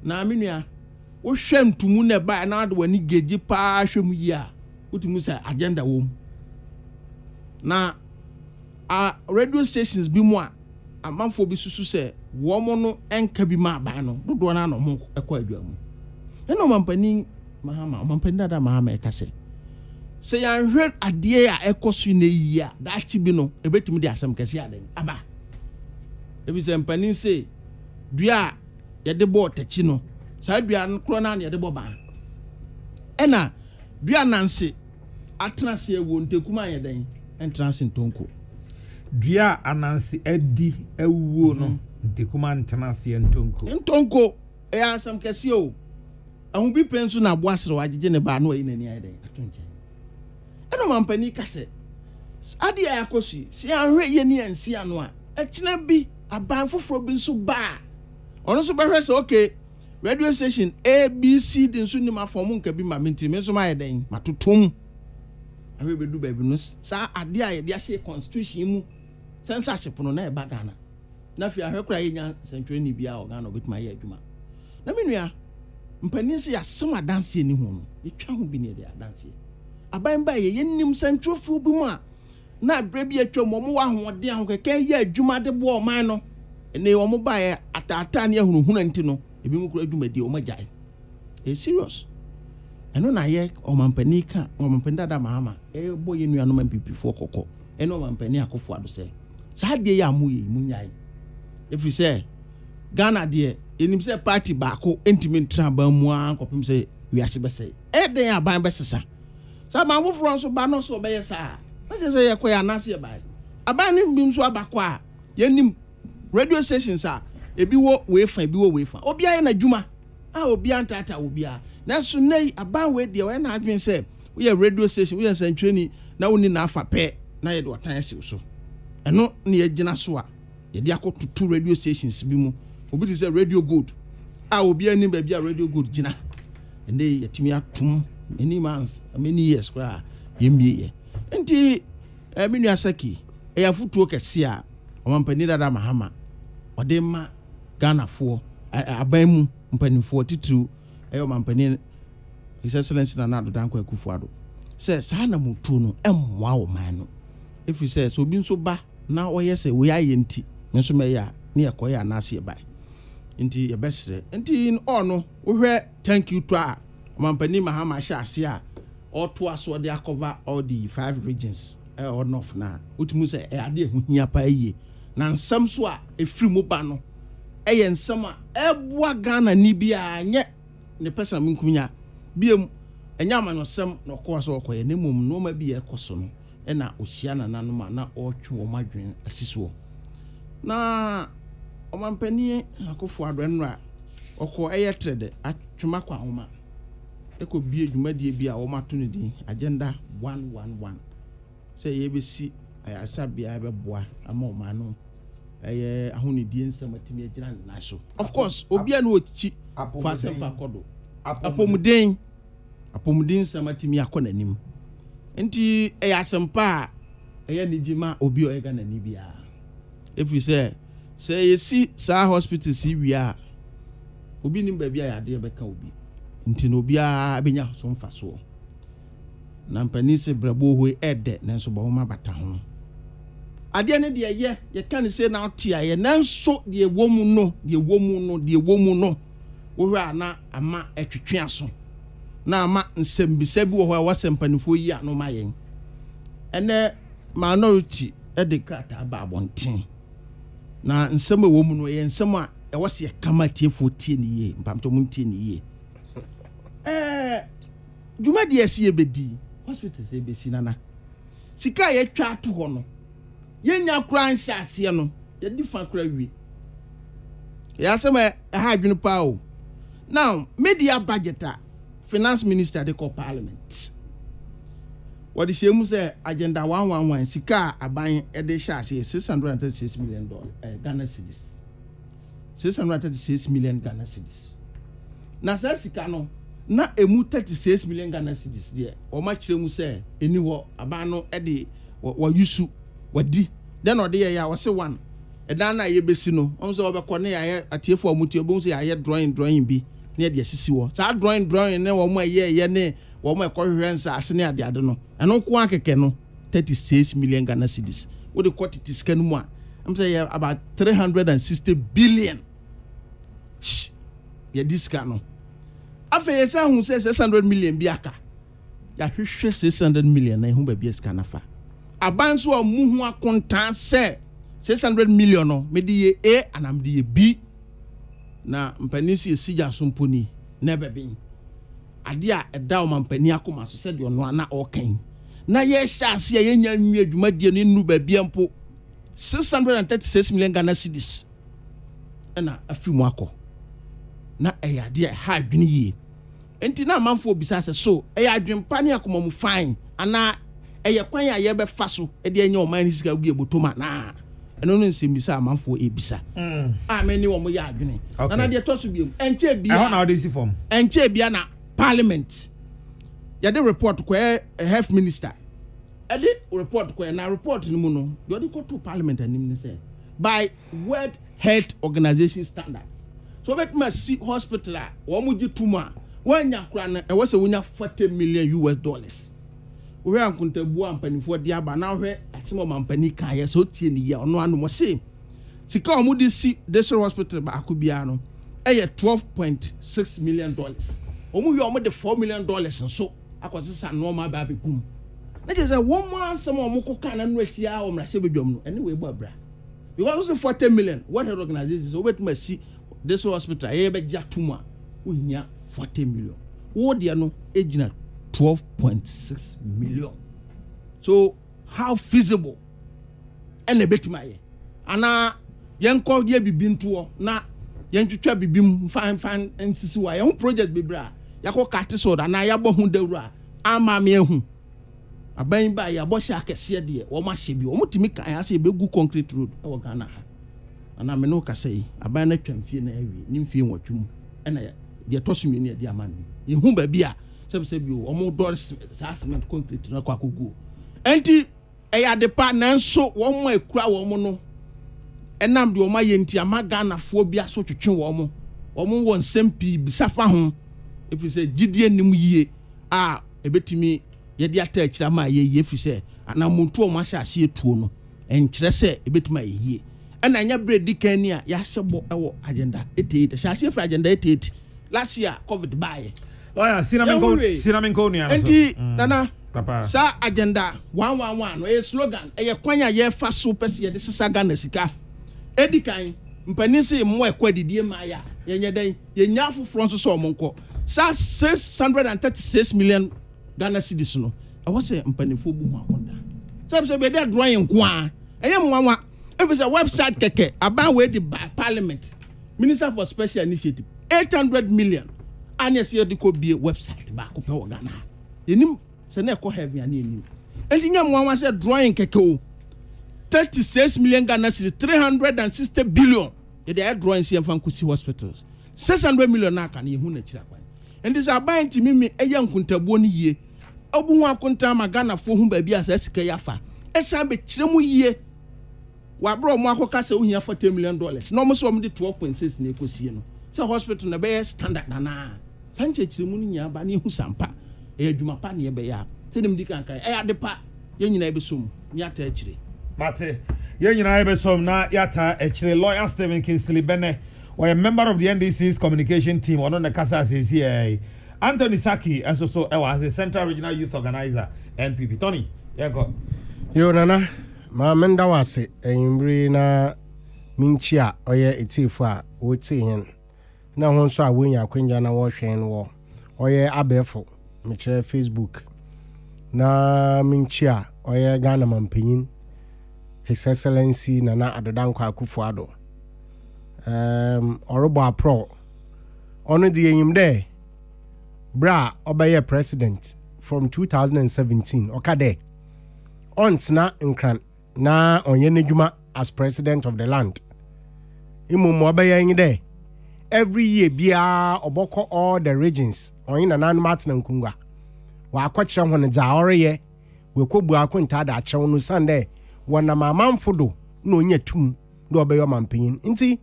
na menua wo hwem tumu na ba na de wani geji pa hwem yi a utimu say agenda wo na a radio stations bi mu a amanfo bi susu say wo mo no enka bi ma ba no dodo na no mo ekọ adwa mu eno mampani mahama mampani dada mahama ekase se yan hwet ade a ekoso na yi a da chi bi no ebetumi de asem kase aden aba ebi se mpani se dua ye de bo tachi no sa dua kro na ye de bo ba ena dua nanse atena se ewo ntekuma ye den entrance ntonko dua ananse adi ewuo no ntekuma ntena se ntonko e asem kase o ahun bi penso na boasre wagege ne ba no ayi nani ayi den atonche eno mampani kase ade ayakosi si anhwe ye ni ansi ano a ekina bi aban foforo bi nso ba ono so behwe se okay radio station ABC din so ni ma form nka bi ma menti me so ma ye den matotom ahwe bedu ba bi no sa ade aye de ahye constitution mu censorship no na e ba Ghana na fi ahwe kura ye nya century ni bia o Ghana obetima ye adwuma na menua mpani se ya sema dance ni hu no etwa hu bi ne de dance aban ba ye nim centrofu bi mu a na bre bi atwa mo wa hoode ahokeke ye adwuma de bo man no ene wo mo ba ye atata ne ahunu anti no ebi mu kura adwuma di o magyae e serious eno na ye o mampani ka o mampani dada mahama e bo ye nua no MPP fo kokko eno mampani akofo ado se sa de ya mu ye munyai if you say Ghana de enim se party baako entimi ntra ba mu an kopim se wiase be se e den aban be sesa sa ma wo fro so ba no so be yesa na je se ye koya na se ba aban ni bi so abako a ye nim radio stations a ebi wo we fa ebi wo we fa obi aye na dwuma a obi antata obi a na so nei aban we de we na adwen se we radio station we century na woni na afa pe na ye de otan se so eno na ye gina so a ye de akotutu radio stations bi mu obi ti say radio good a obi ani ba bia radio good gina ene yetimi atum many years kwa yemie enti menu asaki e yafutuo kese a omampani dada mahama ode ma Ghana fo aban mu mpanifo titru e omampani His Excellency Nana Danko Akufo-Addo say sa na mutu no emwa wo man no if you say so bi nso ba na oyese we ayenti nso me ya ne yakoya na ase ba nti ye besre nti ono wo hwe thank you to a Mampani Mahama Shasi a or to us or they cover all the 5 regions or north na utimu say e ade ehia pa ye na nsam so a efri mu ba no e ye nsam a eboa Ghana ni bia nye ne pesa minkunya biem enya amanosem no ko so okoye ne mum no ma bia ekoso no e na ohia na nanom na otwe wo madwen asiso na Omampani Akufo-Addo enra oko eye trade atwema kwa homa eko bie dwumadie bia wo mato ne din agenda 111 say ye besi ayasa bia beboa ama o manu eye ahonidie nsam atimi agina na so of course obi anu ochi fa sempa kodo apomuden nsam atimi akonanim enti eye asempa eye nijima obi o ega na ni bia if you say you see sa hospital si wia obi nim ba bia ya de beka obi nti no bia benya so mfa so na mpani se brabo ho ede nanso bo ma bata ho ade ne de ye kan se na tia ye nanso de womu no wo hwa ana ama etwetwe aso na ama nsembisa bi wo ho a wasempanifo yi ano ma yen ene minority ede krata ba abonten na nsema wo mu no ye nsema e wose kama tiefo tie ni ye mpamto mu tie ni ye juma di esi ebedi hospital se be sinana sika ye twa ato ho no ye nya kura nhyɛ ase no ye di fa kura wi ya sema ha adwene pa o now media budget finance minister de call parliament what is you say agenda 111 sika aban e de hyɛ ase $636 million Ghana cedis 636 million Ghana cedis na sa sika no na emu $36 million Ghana cedis there o ma kire mu say eni ho aban no e de yusu wadi then ode ya wo se one edan na ye besi no on so obekọ ne ya atiefo amutu obon so ya drawing bi ne de asisi wo sa drawing ne wo mo ye ne wo mo ekọhwehwe nsa ase ne ade no eno ko akeke no 36 million Ghana cedis wo de quantity scan mu a am say about 360 billion ya diska no afa ye sa hu say 600 million bi aka ya hwehwe 600 million na hu ba bi scan na fa aban so amu hu akontan say 600 million no me di ye A and am di ye B na mpanisi esija so mponi na bebin ade a eda o mampani akoma so se de ono na okan na ye hyase ye nya nwi adwuma die ne nu ba bia mpo 636 million Ghana cedis na afimu akọ na eyade ha adwene yie enti na manfo bisa se so adwempa ne akoma mu fine ana kwan ya ye be fa so de anya o man sika gu ebotoma na eno no nsembisa manfo ebisa ameni wo mo ya adwene na de to so biem enche bia I na dey form enche bia na parliament ya de report ko health minister ede report ko na report ni mu no you dey go to parliament and him say by World Health Organization standard so bet ma see hospital a wo mo gi tuma wanya kura na e wo se wonya $40 million we ankuntabu ampanifo de aba na hwe atimo mampani kan ye so tie ni ya ono anu mo se sika o mu di si Desert Hospital ba akubia no eye $12.6 million o mu yo mo de $4 million nso akwasisa normal ba bekum na je say one man some o mu ko kan na no atia o mra se bedwom no anyway bo abra because also $40 million what health organization so betuma si Desert Hospital e be ja tuma o nya $40 million wo de no ejina 12.6 million. So how feasible? And a bit my ana yanko ye bibinto na yantwitwa bibim fan and sisi wa yan project bibra yako kate so da na yabo hu dawura ama me hu aban ba ya bo sha kese de wo ma hye bi wo mutimi kan ya se begu concrete road e wo Ghana ha ana me no kasa yi aban na twamfie na awie ni mfie nwotwum ena de tosumi ne de amani ye hu ba bia sebsebi o mo door cement concrete na kwa kogu enti eya de pa na nso wo mo ekura wo mo no enam de o ma yenti ama Ghana fo bia so twetwe wo mo wo nsempi bisafa ho efi se gidie nim yie a ebetimi ye de ata akira ma ye efi se anamuntu o ma hya ase etuo no enkire se ebetimi ayie ena nya bredi kan ni a ya hyebo ewo agenda 88 hya ase fra agenda 88 last year covid buy Oya, Cinnamon Cone. Enti nana sa agenda 111 no slogan kwanya ye fa so pese ye de sesa Ghana sika edikan mpanisi mo ekwadidie ma ya yenye den ye nya afoforo nso so monko sa 636 million Ghana cedis no I was say mpanifo bu mu akonda say be dey drawing nko a eye mwanwa if say website keke about we the parliament minister for special initiative 800 million anyes ye de ko bie website ba ko pe wo Ghana enim se na ko heavy ani enim enti nya mwanwa say drawing keke o 36 million Ghana cedis 360 billion ye dey drawing see fan kusi hospitals 600 million na kan ye hu na kira kwan enti say aban ti mimi eye nkuntabuo ni yie obu hu akonta ma Ghana fo hu ba bia sa sika yafa esa be kire mu yie wa bro mu akoka se ohia $40 million no mo so mo de 12.6 na ekosie no so hospital na be standard na sanche kire mu nya ba na hu sampa e adwuma pa na ye be ya tenim di kan e ade pa ye nyina e be som nya ta kire mate ye nyina e be som na ya ta kire lawyer Stephen Kingsley Bene or a member of the NDC's communication team on the Casa says here Anthony Saki as also as a Central Regional Youth Organizer NPP Tony yeah go yo nana ma menda wase emri na minchia oye etifu a woti hen na ho so a wonya kwanja na wo hwen wo oye abefo me kire Facebook na minchia oye Ghana mampanyin His Excellency Nana Adodankwa Akufo-Addo orobo apro ono di enyim de bra obeye president from 2017 okade onsna nkran na onye nedwuma as president of the land imumo obeye enyi de every year bia oboko all the regions onye Nana Martin Nkungwa wa akwakyere ho ne za oreye we ko bu akonta da akyerɛ no sande wona mamanfo do na onya tum do obeyo mampanyin nti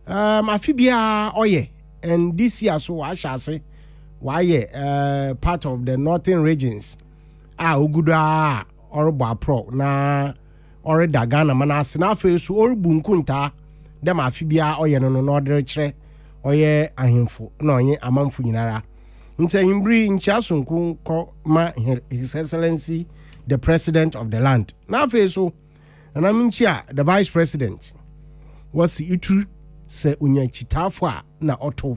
afi bia oye and this year so wa hyase why part of the northern regions oguda orobo apro na orida Ghana manase na afi so orbu nkunta dem afi bia oye no no odere kire oye ahemfo na onye amanfo nyinara nti himbri nchiasonku ko ma his excellency the president of the land na afi so na minchia the vice president was itu se unyachitafo a na oto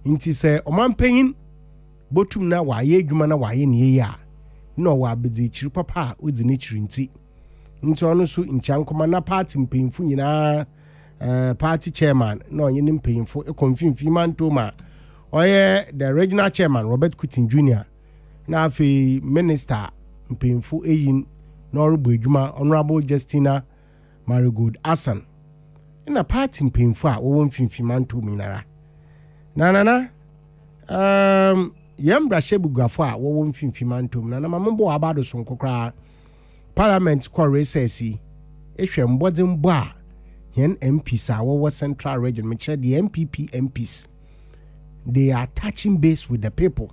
nti se omampanyin botum na waye adwuma na waye ne ya no wa bedi chiri papa odi ne chiri nti ono so nchankoma na party mpanyimfo nyina party chairman no onye ne mpanyimfo ekonfinfi mantoma oye the regional chairman Robert Kutin Jr. na afi minister mpanyimfo eyin na orubo adwuma honorable Justina Marigold Asan na party mpanyimfo a wo mfinfi mantoma nyinara na yambra shebuguafo a wo mfinfi mantom na mambo abado so nkokra parliament call recess ehwe mbodin bo a yen MPs a wo central region me chere the MPP MPs they are touching base with the people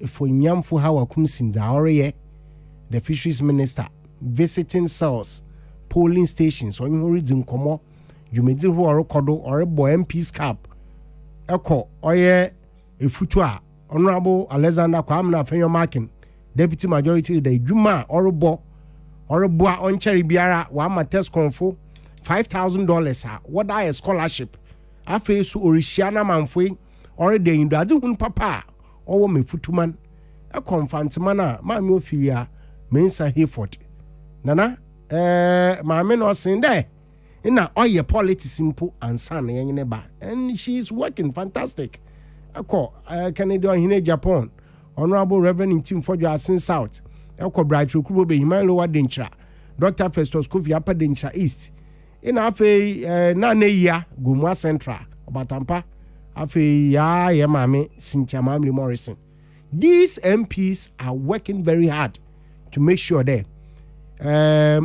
for nyamfo hawa kumsinza oreye the fisheries minister visiting cells polling stations on horizon komo jumedi ho orokodo orebo MPs cap eko oye efutu a honorable Alexander Kwamna Afenyo Markin deputy majority leader Juma orobo a oncheri biara wa ma test confo $5,000 a what a scholarship afi so orishiana manfo already indo ade hun papa owo mefutuman e confantman a ma me ofiria mensa Hayford nana ma me no sin there ina oye politics simple and san yenye ba and she is working fantastic akọ Canada hine Japan honorable reverend Tim Fojo Asin South akọ Bright Okubo be Himan Lower Denchra Dr. Festus Kofi Upper Denchra East ina afi na ya Gumwa Central Obatampa afi ya mame Cynthia Mamli Morrison. These MPs are working very hard to make sure that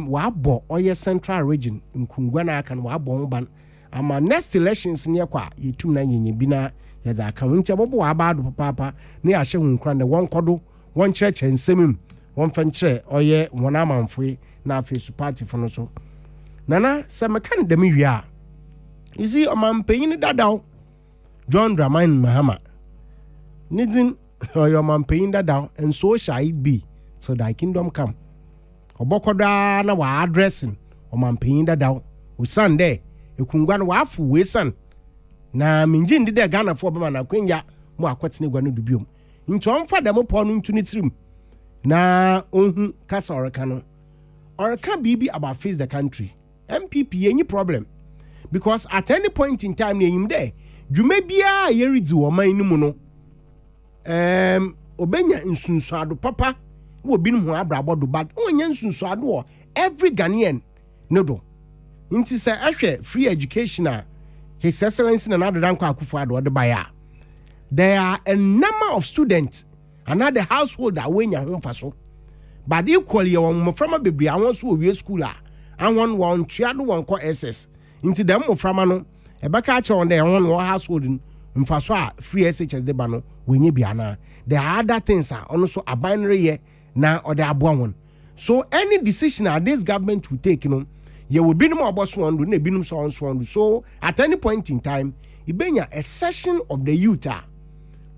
wabo oye central region nkungwana kan wabo ban ama next elections ne kwa yetum na nyenye bina yaza account abobo wabado papa ne ya hye hunkran de won kodo won chereche nsemim won fankyere oye wona manfo na afi party fo no so nana se mekan dem wia you see omampanyin dadaw John Dramani Mahama nidin oyo omampanyin dadaw and so shall it be so thy kingdom come obokoda na wa addressing omampanyin dadaw usande ekungwa na wa afu wesan na minji ndi de Ghana fo bema na kwenya mo akwetene gwa no dubiom nti onfa dem po no ntu ni tirim na ohun kasa oreka no oreka bibi about face the country MPP any problem because at any point in time yim there dwuma bia yeridi wo man ni mu no obenya nsunsuado papa wo binum ho abrabo do bad onye nsunsuado every Ghanaian no do nti say ahwe free education His Excellency Nana Danko Akufo-Addo de baya there are a number of students another household that wenya ho faso but equally won from bebre awon so we school awon won tuado won ko SS nti dem mo frama no e beka a on there won household mfaso a free SHS de ba no wenye bia na there are other things on so abinary ye na or the aboa so any decision that this government will take you will be no more boss one do be no so at any point in time ibenya a session of the youth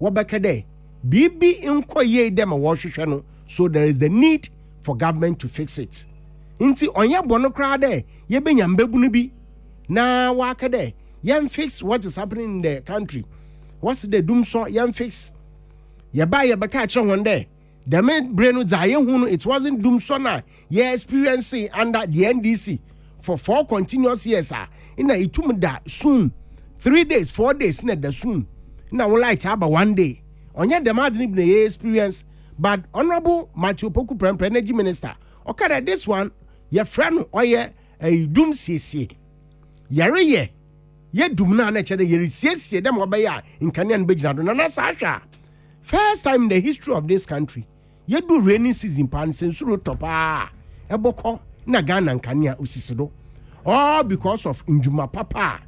wabeka there bibi inko ye dem a no so there is the need for government to fix it nti onye bono kra there ye benya mbebu no bi na waka there yam fix what is happening in the country what's the doom so yam fix ye ba ye beka kire won there the main brain it wasn't doom so na ye experiencing under the NDC for 4 continuous years ina itum da soon 3 days 4 days na da soon na we light about 1 day onye dem adini be na experience but honorable Matthew Poku Prempeh energy minister okada this one your friend oye dum siesie yare ye dum na na chere ye siesie dem obeya nkane an begina do na sa hwa first time in the history of this country ye do rainy season pan sensuro topa eboko na Ghana nkania osisido all because of Njuma Papa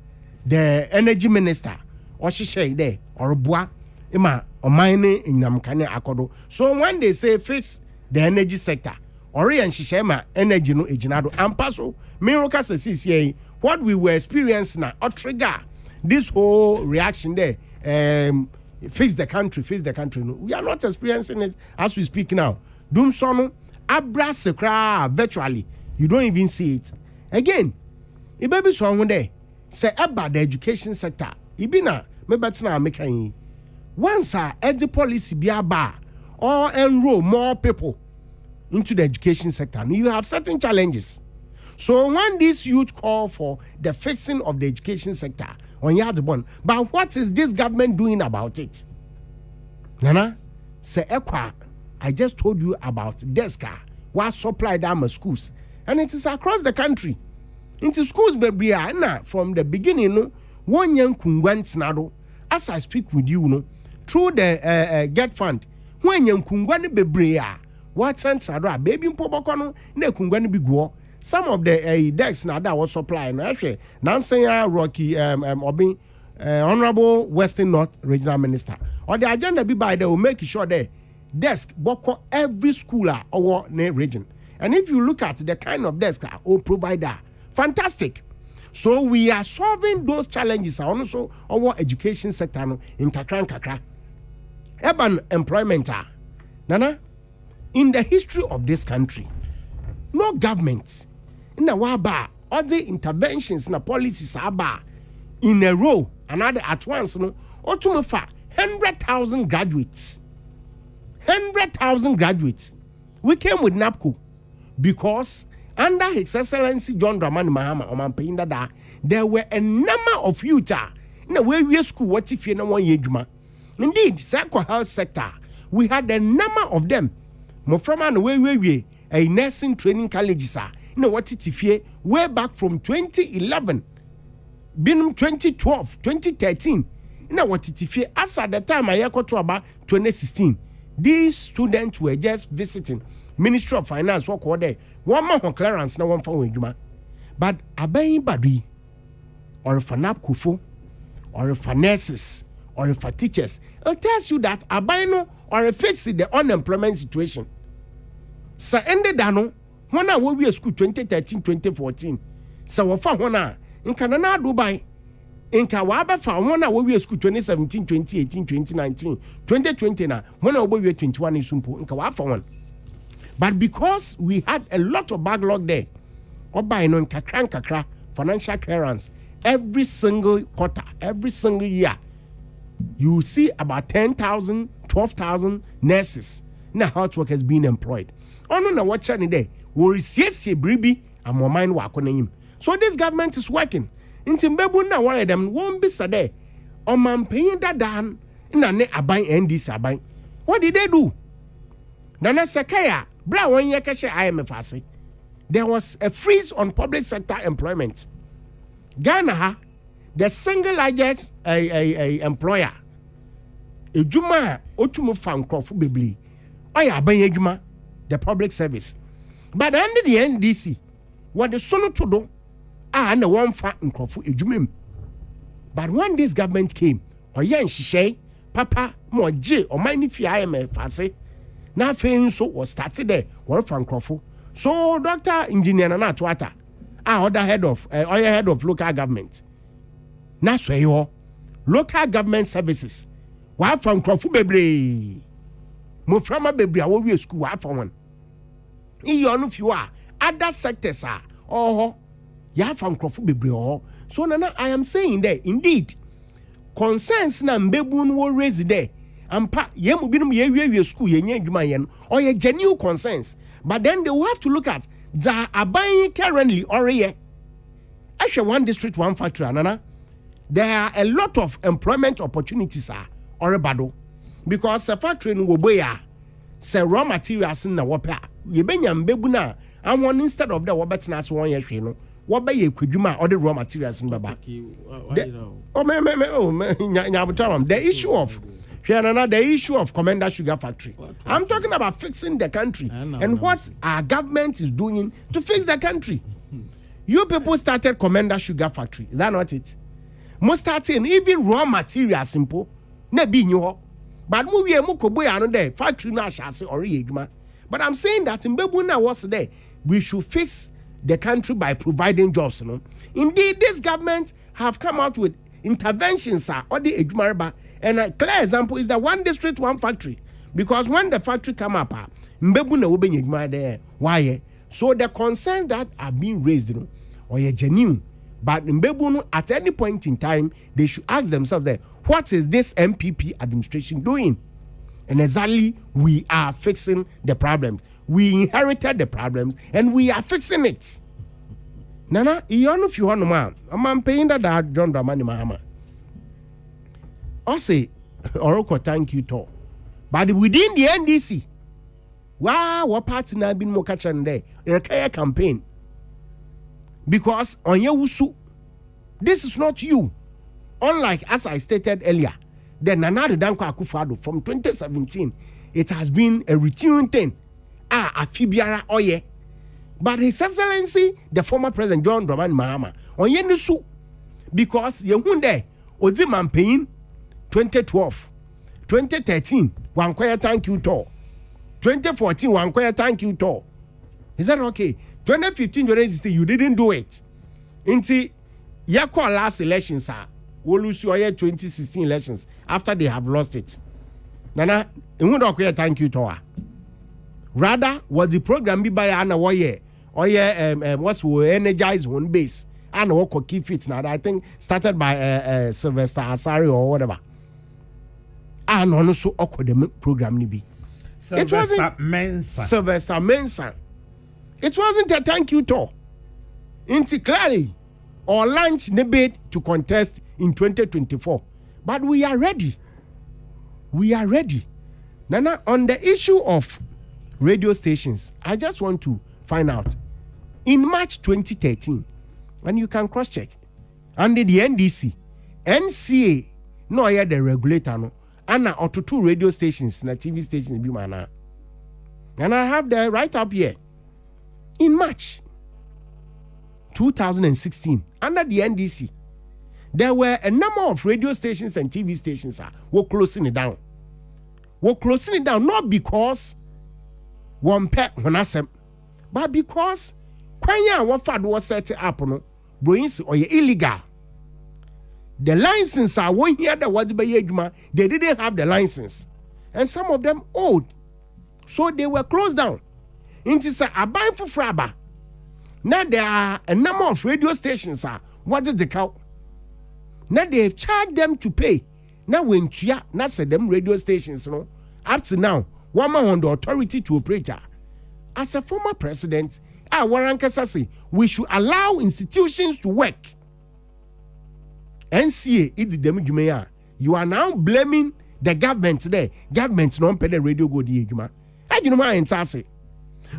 the energy minister ohihye there orboa ima omane nyam kane akodo. So when they say fix the energy sector or nhihye ma energy no eginado ampaso miracle says here what we were experiencing now or trigger this whole reaction there fix the country no, we are not experiencing it as we speak now. Dum sono abrasekra virtually you don't even see it again. E baby so ho there say about the education sector ibina me betina making once the policy be aba or enroll more people into the education sector, you have certain challenges. So when this youth call for the fixing of the education sector on Yardbon, but what is this government doing about it? Nana, say Ekwa, I just told you about Deska, what supply down schools, and it is across the country. Into schools, baby, from the beginning, one young Kungwan Snado, as I speak with you, no, through the Get Fund, when young Kungwan Bebrea, what transfer baby Pobokono, ne Kungwan Biguo. Some of the decks now that was supplying actually Nansaya Rocky Obi Honorable Western North Regional Minister. Or the agenda be by they will make sure that desk boko every schooler or region. And if you look at the kind of desk or provider, fantastic. So we are solving those challenges also our education sector in kakra. Urban employment. Nana, in the history of this country, no government in a waba other interventions na policies aba in a row another at once no otumefa 100,000 graduates. 100,000 graduates. We came with NAPCO because under His Excellency John Dramani Mahama Omampeinda da there were a number of youth in a way we school what if you know one yejuma. Indeed, psycho health sector we had a number of them. Moframa no we a nursing training college sir. You know what it if way back from 2011 been 2012 2013 you know what it if as at the time I got to about 2016 these students were just visiting Ministry of Finance work there one more clearance no one for Juma but abayin badui or if an kufo or if a nurses or if a teachers it tells you that abayino or if it's the unemployment situation. So ended dano when I will be a school 2013 2014 so we found one in Canada Dubai in Kawaba found one I will be a school 2017 2018 2019 2020 now when I will be 21 in Sumpo in Kawafa one. But because we had a lot of backlog there or by non kakra financial clearance every single quarter every single year you see about 10,000 12,000 nurses now health workers being employed. Ono na watcha ni there we receive bribi and more mind work on him. So this government is working. Inti mbebu na worry them won't be sade. Omampin da dan na ne aban NDC aban. What did they do? Nana Sekaya bra one year kashe IMF ase. There was a freeze on public sector employment. Ghana the single largest employer. Ejuma otumu fan krofu bebli. Oya aban ejuma the public service. But under the NDC, what the solo to do, and the one fat in Kofu Ejumim. But when this government came, or Yan Shishay, Papa, more J, or Mini Fiame Fase, now fame so was started there, one from Kofu. So, Dr. Engineer Nanatwata, our other head of local government. Now, so you local government services, one from Kofu Bebre, Muframa Bebre, I will be a school, one for one. If you are other sectors are you have from Crawford Bibrio. So Nana, I am saying that indeed concerns na mbebun will raise there and yemu binum ye school ye yen or ye genuine concerns. But then they will have to look at the abaying currently or ye actually one district one factory Nana. There are a lot of employment opportunities or bado because a factory in Woboya say raw materials in the water. You benya mbebu na and one instead of the wabetina as 1 year no what be kuduma or the raw materials in baba the issue of The issue of Commander Sugar Factory. I'm talking about fixing the country and what our government is doing to fix the country. You people started Commander Sugar Factory. Is that not it? Most starting even raw material simple. Ne be new. But we are there. Factory na shase or yegma. But I'm saying that in Bebuna was there. We should fix the country by providing jobs. You know? Indeed, this government have come out with interventions or the Ejmarba. And a clear example is the one district, one factory. Because when the factory come up, Mbebuna will be there. Why? So the concerns that are being raised, you know, or genuine. But Mbebunu, at any point in time, they should ask themselves that, what is this MPP administration doing? And exactly, we are fixing the problems. We inherited the problems, and we are fixing it. Nana, you know if you want to man, I'm paying that John Dramani Mahama. I say, Oroko, thank you, too. But within the NDC, wow, what party now been more catching there? A campaign. Because on your usu, this is not you. Unlike as I stated earlier, the Nana Danko Akufo-Addo from 2017, it has been a routine thing. Afibiara oye. But His Excellency, the former President John Dramani Mahama, on your usu, because you wunde odi campaign 2012, 2013, one choir thank you to. 2014, one choir thank you to. Is that okay? 2015, 2016, you didn't do it. Until your last elections, sir, will lose your 2016 elections after they have lost it. Nana, thank you to her. Rather, what the program be by Anna Waye, or what's will energize one base and what keep it now. I think started by Sylvester Asari or whatever. And also, the program ni be. Sylvester Mensah. Sylvester Mensah. It wasn't a thank you talk. Into clearly or launch the bid to contest in 2024. But we are ready. We are ready. Nana, on the issue of radio stations, I just want to find out. In March 2013, and you can cross-check, under the NDC, NCA, no, I had the regulator, no, and now to 2 radio stations, na TV stations, be mana. And I have the right up here. In March 2016, under the NDC, there were a number of radio stations and TV stations were closing it down. Were closing it down not because one pet when I said, but because Kwanya Wafad was set up no boys or illegal. The license are one here that was by Yejuma, they didn't have the license, and some of them old, so they were closed down. Into say a buy for Fraba. Now there are a number of radio stations what did they count? Now they've charged them to pay. Now when Chia now said them radio stations, no, up to now, one man on the authority to operate. As a former president, Warren Kasasi, we should allow institutions to work. NCA it the you are now blaming the government there. Government don't pay the radio go the Ejuma. I do not answer.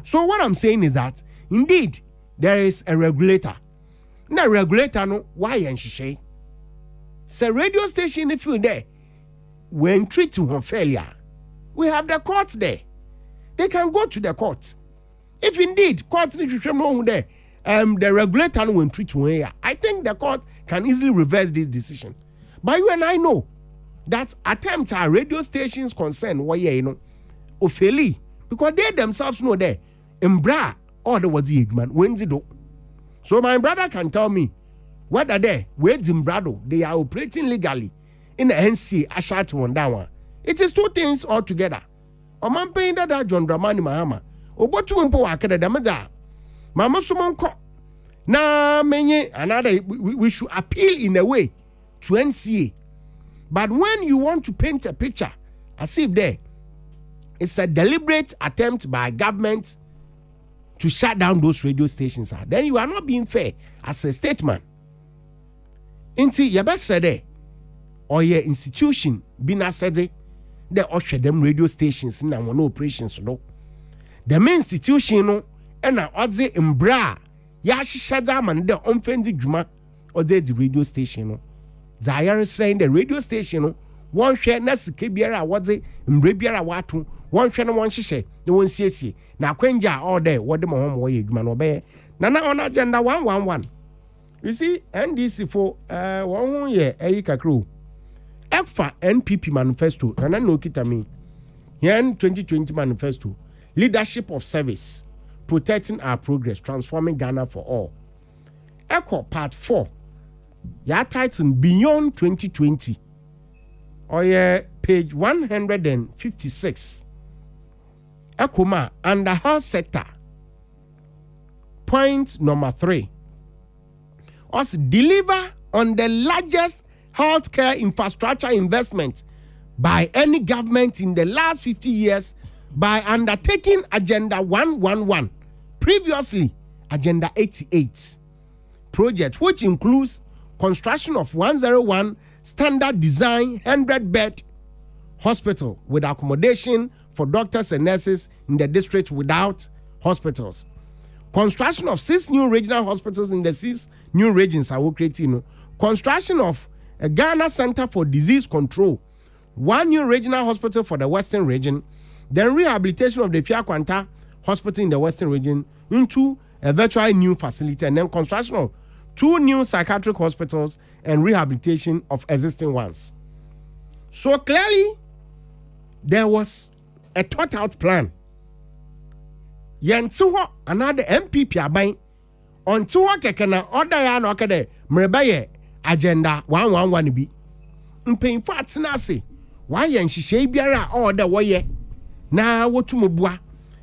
So what I'm saying is that indeed there is a regulator. Now regulator no why and she say radio station if you there when treating one failure, we have the court there. They can go to the court. If indeed court there, the regulator will treat one here. I think the court can easily reverse this decision. But you and I know that attempt at radio stations concern why you know ofeli. Because they themselves know there, Mbra or the was the man when they do. So my brother can tell me whether they where Zimbrado they are operating legally in the NC Ashat one that one. It is 2 things altogether. O man paying that John Dramani Mahama. O but to impo akada damaja. Mama sumonko. Na menye another we should appeal in a way to NCA. But when you want to paint a picture as if there it's a deliberate attempt by government to shut down those radio stations, then you are not being fair as a statesman. Inti your best said or your institution being said they usher them radio stations in and no operations no. The main institution no and na odze mbra ya shada man the unfendi juma or the radio station no. Zayar saying the radio station no one share na sike biara a wode mbre biara wato one share na one hyehyɛ na one siesie na kwanja all day wode mo ho ye adwuma no obeye na on agenda 111 you see NDC for one ho ye ayi kakro EFA NPP manifesto na no kita me here 2020 manifesto leadership of service protecting our progress transforming Ghana for all Echo part 4 ya title beyond 2020 or page 156 Ekoma and the health sector point number 3 us deliver on the largest healthcare infrastructure investment by any government in the last 50 years by undertaking Agenda 111, previously Agenda 88 project, which includes construction of 101 standard design 100-bed hospital with accommodation for doctors and nurses in the district without hospitals. Construction of 6 new regional hospitals in the 6 new regions are creating. Construction of a Ghana Center for Disease Control, 1 new regional hospital for the Western region, then rehabilitation of the Fiakwanta Hospital in the Western region into a virtual new facility, and then construction of 2 new psychiatric hospitals and rehabilitation of existing ones. So clearly, there was a thought out plan. Yantuho another MPP abai until kekena order ya no kede mrebaye Agenda 111 bi. Mpin fat na se why nhihye biara order woye na wotumobua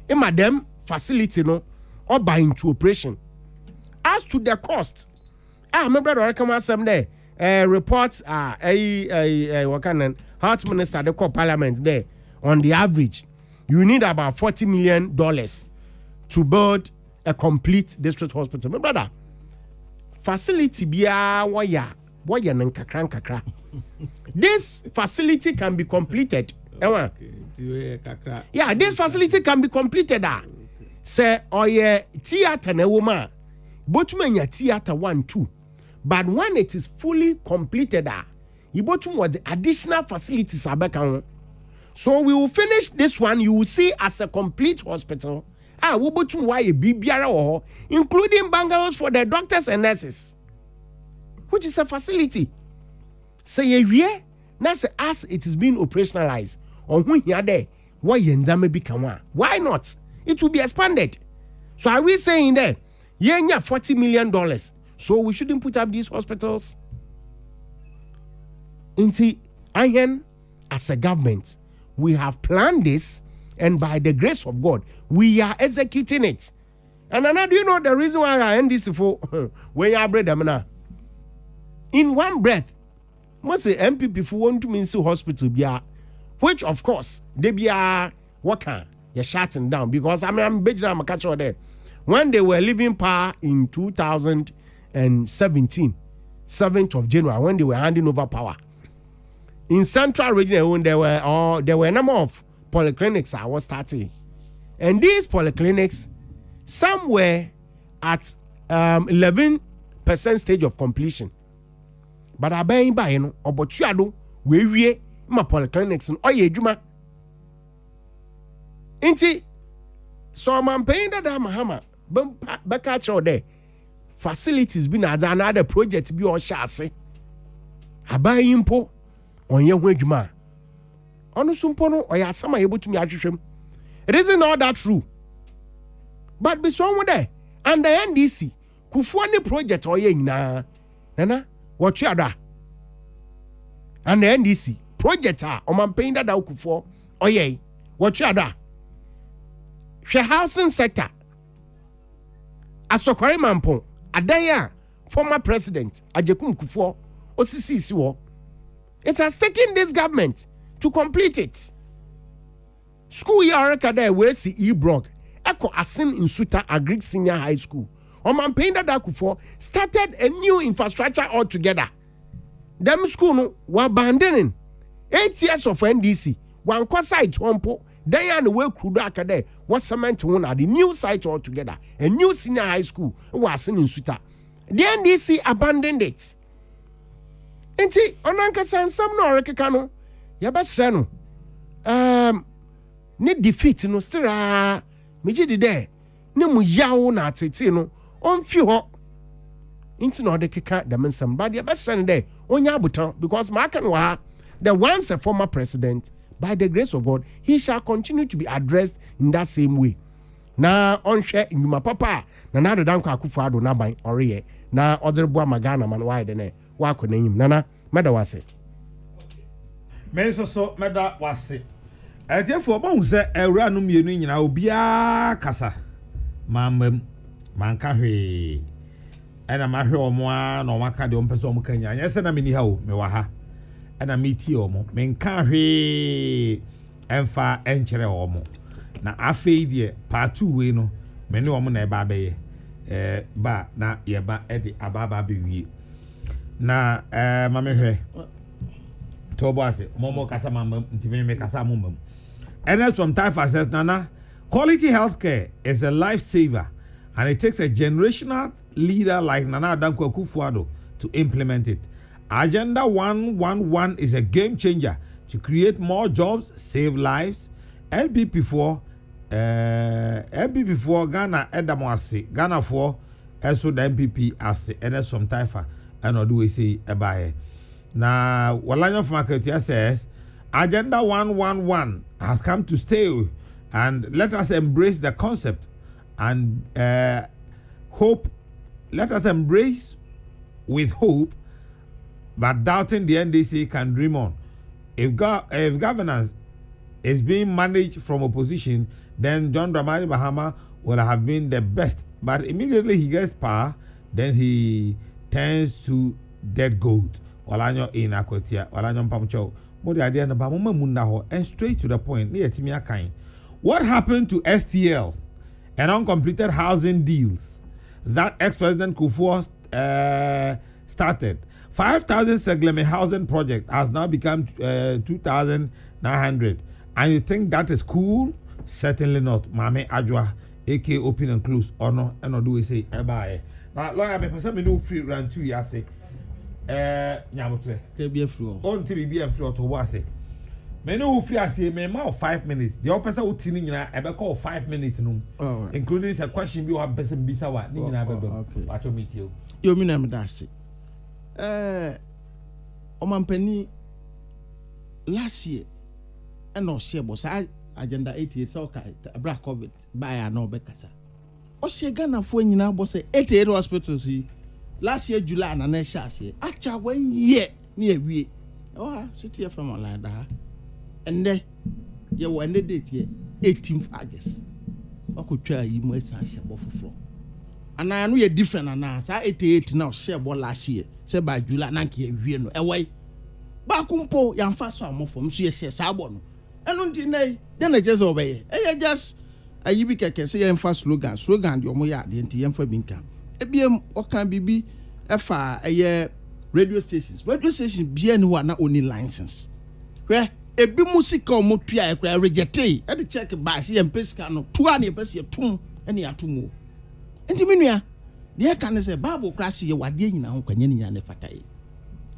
e madam facility no oba into operation. As to the cost, my brother come asem there report wakanan health minister the call parliament there on the average you need about $40 million to build a complete district hospital. My brother, facility biya waya nan kakra. This facility can be completed. Yeah, this facility can be completed. Say oye theater na woma. Botumenya theater 1 2. But when it is fully completed, ibotum what the additional facilities are. So we will finish this one. You will see as a complete hospital. Wobotum why a bibiara including bungalows for the doctors and nurses, which is a facility. Say ye now say as it is being operationalized. On when you are there, why yenzame become? Why not? It will be expanded. So are we saying that $40 million? So we shouldn't put up these hospitals? Into iron as a government, we have planned this, and by the grace of God, we are executing it. And now, do you know the reason why I end this for where you bread amena? In one breath, must say MPP for want to mean so hospital be which of course they be working, you're shutting down because I'm catch there. When they were leaving power in 2017, 7th of January, when they were handing over power. In Central Region, there were a number of polyclinics I was starting. And these polyclinics, some were at 11% stage of completion. But I buy no obotuado we my polyclinics and oye juma. Inti so man paying that Mahama back there. Facilities been another project be on chassis. I buy impo on your wejuma. Onu sumpono or ya sama able to me attrishim. It isn't all that true. But be someone there and the NDC kufuani project or ye na nana what you are and the NDC project or man paying that out for or ye what you are she housing sector Asokore Mampong Adaya former president Ajekum Kufuor OCC it has taken this government to complete it. School year there where see Ebrog Echo Asin in Suta Agric Senior High School. Oman Penda Kufuor started a new infrastructure altogether. Them school no were abandoning 8 years of NDC. One site Wampo, Diane Way Kudaka there was cement one at the new site altogether. A new senior high school was in Suta. The NDC abandoned it. Enti Onanka San some no rekano. yɛbɛsrɛ no ne defeat no still megye di dɛ ne mu yaw na atete no ɔmfi hɔ nti na ɔde keka dɛm nsɛm but yɛbɛsrɛ no dɛ ɔnyɛ abotan because maka no ha the once a former president by the grace of God he shall continue to be addressed in that same way na ɔnhwɛ nnwuma papa na Nana Dankwa Akufo-Addo n'aban ɔreyɛ na ɔdze boa Magana man why de ne wakɔ n'enyim nana meda wase me so meda wase etiefo ba hu sɛ awura no mienu nyina obia kasa mamam manka hwe ɛna mahwe ɔmo a na ɔmo aka de ɔmo pɛ sɛ ɔmo ka nya nyɛ sɛ na meni ha o me wa ha ɛna meti ɔmo menka hwe ɛmfa ɛnkyerɛ ɔmo na afei deɛ part 2 we no me ne ɔmo na ɛba bɛyɛ ba na yɛba ɛde ababa bɛwie na mame hwɛ tobo ase momo kasa mamam ntime me kasa momam Ernest from Taifa says, Nana, quality healthcare is a lifesaver and it takes a generational leader like Nana Dankwa Akufo-Addo to implement it. Agenda 111 is a game changer to create more jobs, save lives. LB4 Ghana Edamo Ase, Ghana for also the MPP Ase, Ernest from Taifa, and Odu we say ebaye. Now, Walanyo from Aketia says, Agenda 111 has come to stay and let us embrace the concept and hope. Let us embrace with hope, but doubting the NDC can dream on. If governance is being managed from opposition, then John Dramani Mahama would have been the best. But immediately he gets power, then he turns to dead goat. Walanyo in Akwetia, Walanyo Mpamcho. And straight to the point. What happened to STL and uncompleted housing deals that ex-president Kufuor started? 5,000 Segleme housing project has now become 2,900. And you think that is cool? Certainly not. Mame Ajwa, AK open and close. Or no, and do we say bye. Now, lawyer, me person me no free run 2 years say. Nyamotre on TBB free to wase me no free ase me ma 5 minutes the person who tini nyina e be call 5 minutes no including a question bi one person bisa wa ni nyina be wacho meet you yo mi na me da ase o mampani last year e no share bo sa agenda 88 so kai bra covid buy ya no be kasa o share Ghana fo nyina bo say 88 hospitals yi last year July na na shase acha 1 year ni awie oh city FM online da and then ye one date here 18th August akotwa yi mu esa shebo foforo ana no ye different ana sa 88 now shebo last year say by July na nke awie no ewai ba kumpo ya mfa so amofo so ye share sa abo no eno ndi nai den na just obeye just ayi bi keke say ye mfa slogan de omo ya de nti ye mfa bi nka ebiem okan bibi efa radio stations bia ni wa na oni license hwe ebi musika o motua ekra rejectei e de check by say empesika no tua na epese etum ene atomo enti menua de ka ne say bible class ye wade nyina ho kwanye nyina ne fatai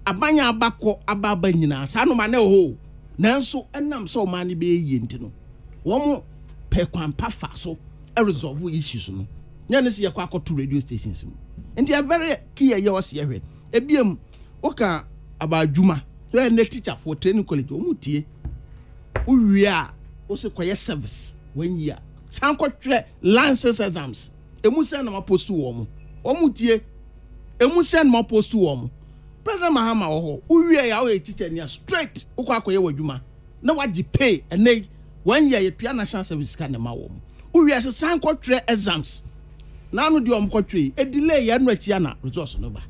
abanya abakọ ababa nyina sa no ma na ho nanso enam so ma ne be yi enti no wo mo pe kwampa fa so e resolve issues no nyane se ye kwa akoto radio stations mu enti a very key ye was ye hwe ebiem oka abadwuma so na teacher for training college omutie uwie a o se koye service 1 year san kotwe license exams emu se na ma post wo mu omutie emu se na ma post wo mu president Mahama ho uwie ya o teacher ni straight ukwa koye wadwuma na wadi pay ene 1 year ye tua national service ka na ma wo mu uwie se san kotwe exams na no di omkotwe e delay ya no achi na resource no ba.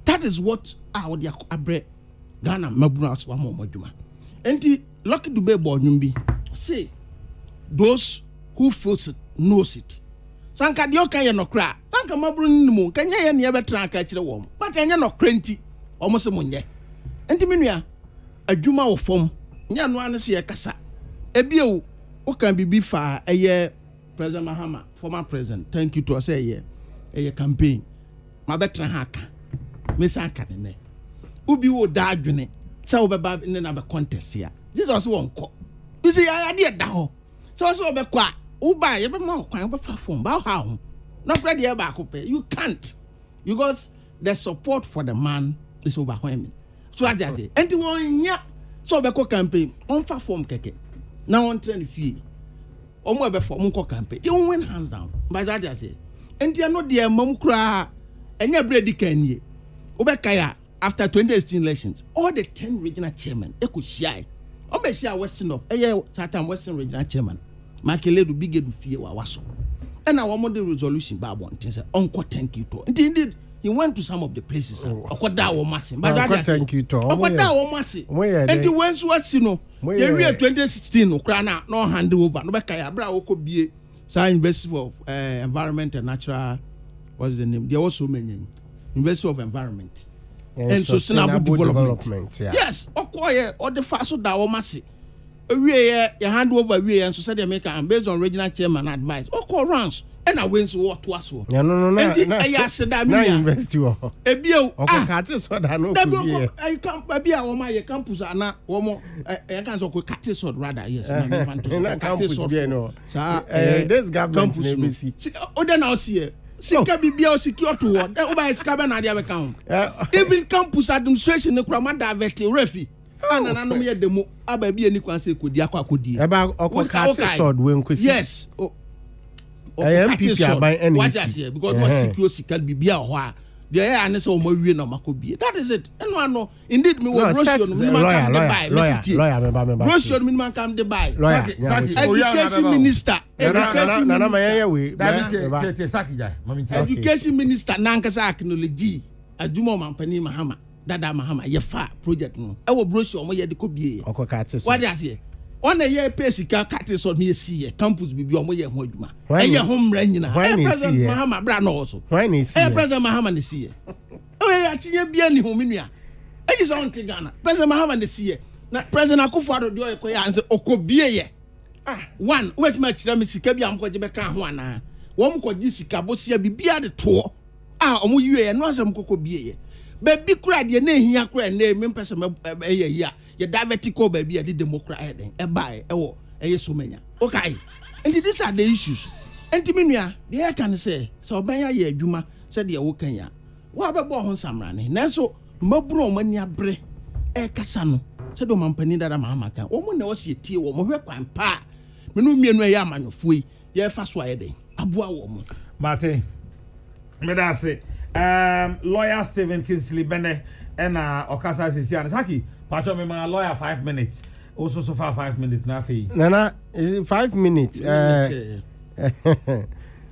That is what our dia abre Ghana mabuna aswa mo adwuma enti Lucky Dube bo nwumbi say those who feels it knows it sanka de okan ye no kra sanka maburu nimu kanya ye ne betra aka kire wo but enya no krenti omo se munye enti menua adwuma wo fom nya no ane se ye kasa ebie o kan bibi fa eye President Mahama former president thank you to say eye campaign ma betra ha aka me sanka ne ubi wo da adwene se wo beba ne na be contest ya Jesus won't call. You see, I did that. So also be quiet. Uba, you be more quiet. Be phone. Bow how? Not ready back up. You can't because the support for the man is overwhelming. So I just say, and the one here, so be co campaign on fa form keke. Now on train fee. Omo be for monko campaign. You win hands down. But that just say, and you know the mom cry. And your bread can ye. Obekaya after 2018 elections, all the 10 regional chairmen, they could share. On share Western of certain Western regional chairman. Makele do big do fear was. And I want the resolution Babon said, Uncle thank you to. Indeed, he went to some of the places. Okoda or Massy. But thank you to. Okoda or Massy. And the ones what's you know, the year 2016, Ukraina, no hand over. Obekaya, Bra Oko be University of Environment and Natural. What's the name? There are also many University of Environment and Sustainable Development. Yeah. Yes, or the fast that we must see. You hand over and society maker and based on regional chairman advice. Or rounds and I went to what was so. No. I said that I invest you. A bill. That's what I know. I can't be our my campus and now one more. I can't so quick cut this rather. Yes, campus. This government. Oh, then I'll see it. Sika bibia secure to one. That over scaber na dia account. Even campus administration ne kura ma divert refi. Ana no me demo aba bia ni kwanse kodi akodi. Eba okokate sword we nkosi. Yes. MPP aban NEC. What just here because what secure sika bibia ho a. There are so mo wie na makobie. That is it. No indeed me we brochure no minimum come dey buy. Lawyer. Brochure minimum come dey buy. Education minister. Education minister nankasa technology adwuma mampani Mahama dada Mahama ye fa project no e wo brochure mo ye de kobie okokate so what dey say on the year pay sika kate so me see campus bibi o mo ye ho adwuma e ye ho mra nyina president Mahama bra no so president Mahama ne see o ye atinye bia ni ho menua e ji so on Ghana president Mahama ne see na president Akufo-Addo de o ye koya anse okobie ye one wait ma chira me sika bia amko je be ka ho ana wo mko ji sika bosia bibia de to omo yue no asem kokobie ye baby kura de na ehia kura na me mpese me ye ya ye divertical baby ye de democrat den e bai e wo e ye so manya okay and these are the issues enti menua de e kan say so ban ya ye adwuma se de wo kan ya wo abebo ho samrane nanso maburo mani abre e kasa no se do mampani dada Mahama kan wo mo na wo se tie wo mo hwe kwan pa menu mienu e ya amanyofo yi ye fa so aye den aboa wo mo Martin me da say lawyer Stephen Kingsley Bene and Okasa Sisian Saki Pacho me my lawyer 5 minutes also so far 5 minutes na fe Nana 5 minutes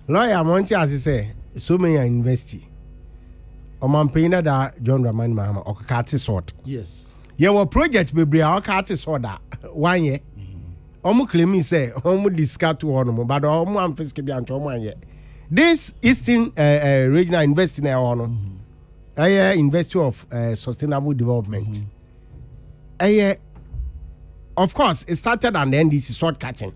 lawyer Monty as he say so many university Omampina da John Dramani Mahama okakate sort yes ye wo project bebre okakate sort da 1 year omo claim say omo discard to one but omo am fiske bi anto omo anye this Eastern Regional University now on University of Sustainable Development. Of course, it started on the NDC shortcutting.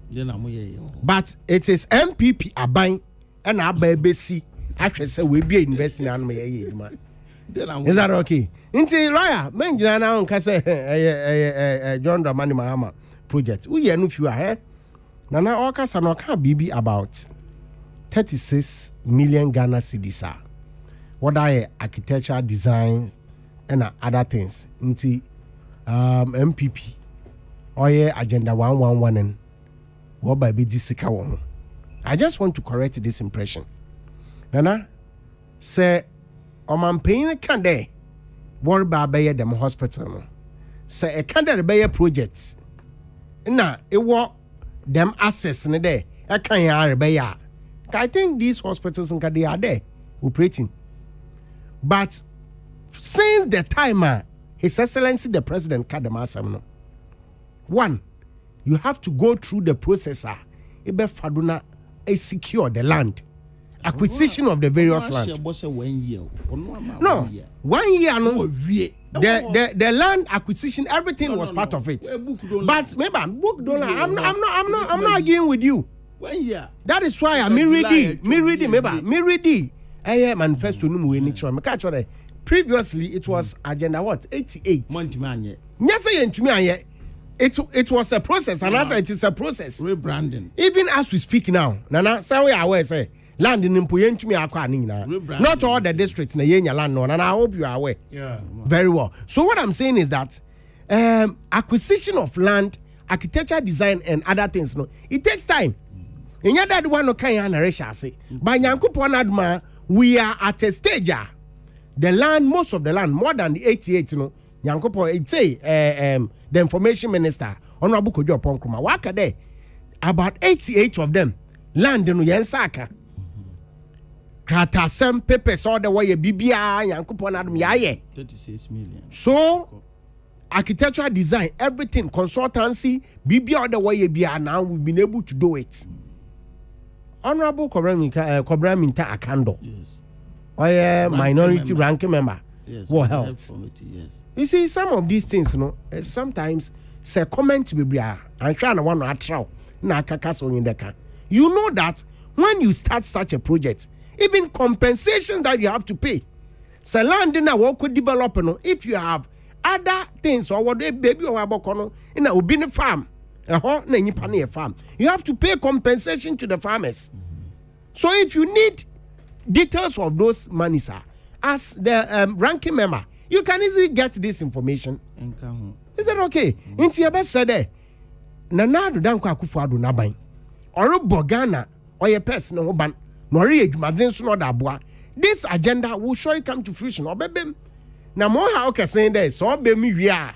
But it is MPP Aban and ABC. Actually, say we be investing in me. Is that okay? Into lawyer, men now on Kase John Dramani Mahama project. We are no few here. Nana Okasa no can be about 36 million Ghana cedis. What are architecture, design, and other things? Into MPP or agenda 111 and what by BG Sika. I just want to correct this impression. Nana say, I'm paying a candle. What about them hospital? Say a candle by projects. Now, it was them assets in there. I can't I think these hospitals in Kadi are there operating. But since the time His Excellency the President Kadema one, you have to go through the processor. Ebe Faduna secure the land. Acquisition of the various land. No, 1 year no. The land acquisition, everything was part of it. But maybe book dollar. I'm not arguing with you. 1 year. That is why I'm ready. I am manifesto no we nature. Previously it was agenda what 88. Monty man. Yes, I to me it was a process, and as it is a process. Rebranding. Even as we speak now, Nana, say we are aware, say land in Impuyentumi Aquanina. Not all the districts na yenya land no, and I hope you are aware. Yeah. Very well. So what I'm saying is that acquisition of land, architecture, design, and other things, no, it takes time. And yet that one no can say. By Nyankopon Adma, we are at a stage. The land, most of the land, more than the 88, you know, Nyankopon, it say the information minister, Honorable Kojo Ponkruma, waka there, about 88 of them land in Yansaka. Kratasem papers all the way BBI Nyankopon Adma yaye. 36 million. So architectural design, everything, consultancy, BBI all the way BBI now we've been able to do it. Honorable Kobraminta Akando. Yes. Minority ranking member. Yes. What health? Yes. You see, some of these things, you know, sometimes say comment be and trying to want to attract na kakaso in the can. You know that when you start such a project, even compensation that you have to pay. So land in a work could develop, you know, if you have other things or what baby or abokono in a ubini farm, a farm, you have to pay compensation to the farmers. So if you need details of those money, sir, as the ranking member, you can easily get this information. Is that okay? Into your best said Nanado Danko Akufo-Addo Naban. Or Bogana or your person no ban. Nori Madin Suno Dabwa. This agenda will surely come to fruition. Or baby. Now more how can say this, so be me we are.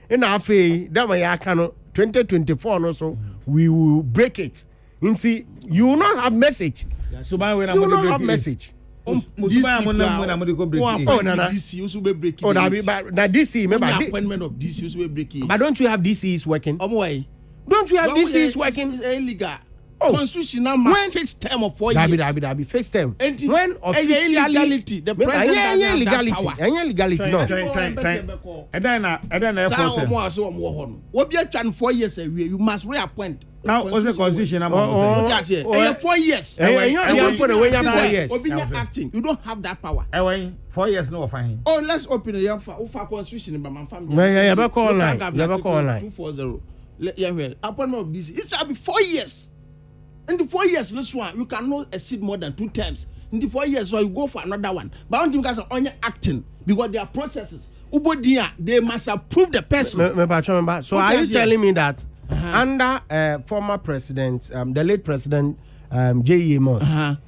In our fee, that way I can 2024 also we will break it. Into you will not have message. So by when you will not have message. DC remember appointment of DC will break it. But don't you have DCs working? Don't you have DCs working? It's illegal. Oh, constitutional man fixed term of 4 years. Dabi fixed term. When officially illegality, the president doesn't have that power. Illegality, no. And then what be a 4 years a year? You must reappoint. Now, what's the constitution? 4 years. Acting. You don't have that power. 4 years, no fine. Oh, let's open a constitution. But family. Yeah, call online. 240. Appointment of this. It shall be 4 years. In the 4 years, this one you cannot exceed more than 2 times. In the 4 years, so you go for another one. But I don't think guys are only acting because there are processes. Ubodia, they must approve the person. So are you telling me that under former president, the late president J.E. Moss,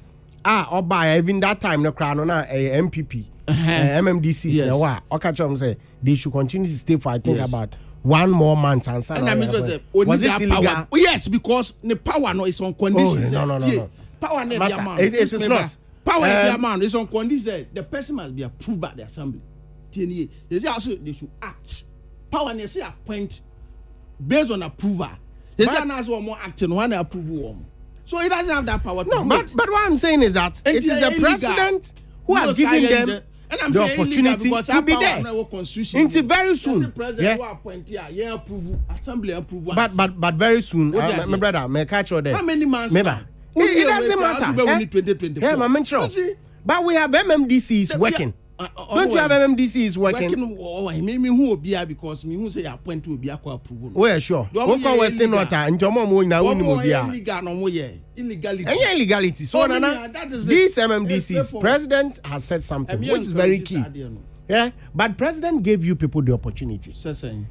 or by even that time no crown on MPP, MMDC, yes. Say they should continue to stay for I think about 1 more month and I mean, was it illegal? Power? Yes, because the power no is on conditions. No. Power never be amount. It's not. Power never amount is on conditions. The person must be approved by the assembly. They say also they should act. Power never say appoint based on approval. They say now one more acting, one approval. So he doesn't have that power. No, but what I'm saying is that it is the president who has given them the opportunity to be there. Until very soon. But very soon, my brother, may catch you there. How many months? It doesn't matter. But we have MMDCs working. Don't you have MMDCs working? Because me who say appoint to be approval. Well, sure. What call Western North and your mom will now illegality. So Nana, these MMDCs, president has said something which is very key. Yeah, but president gave you people the opportunity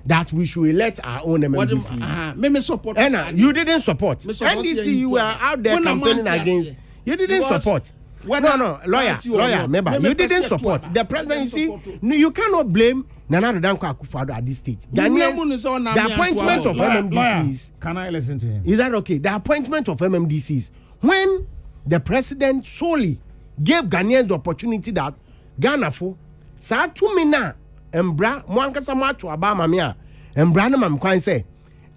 that we should elect our own MMDCs. And you didn't support. NDC, you were out there campaigning against. You didn't support. No, lawyer, remember, you didn't support the president. You see, you cannot blame Nana Danko Akufo-Addo at this stage. The appointment of MMDCs. Can I listen to him? Is that okay? The appointment of MMDCs, when the president solely gave Ghanaians the opportunity that Ghana for sa 2 mina embra mwankasa mwacho abama mia embra na mamkwan say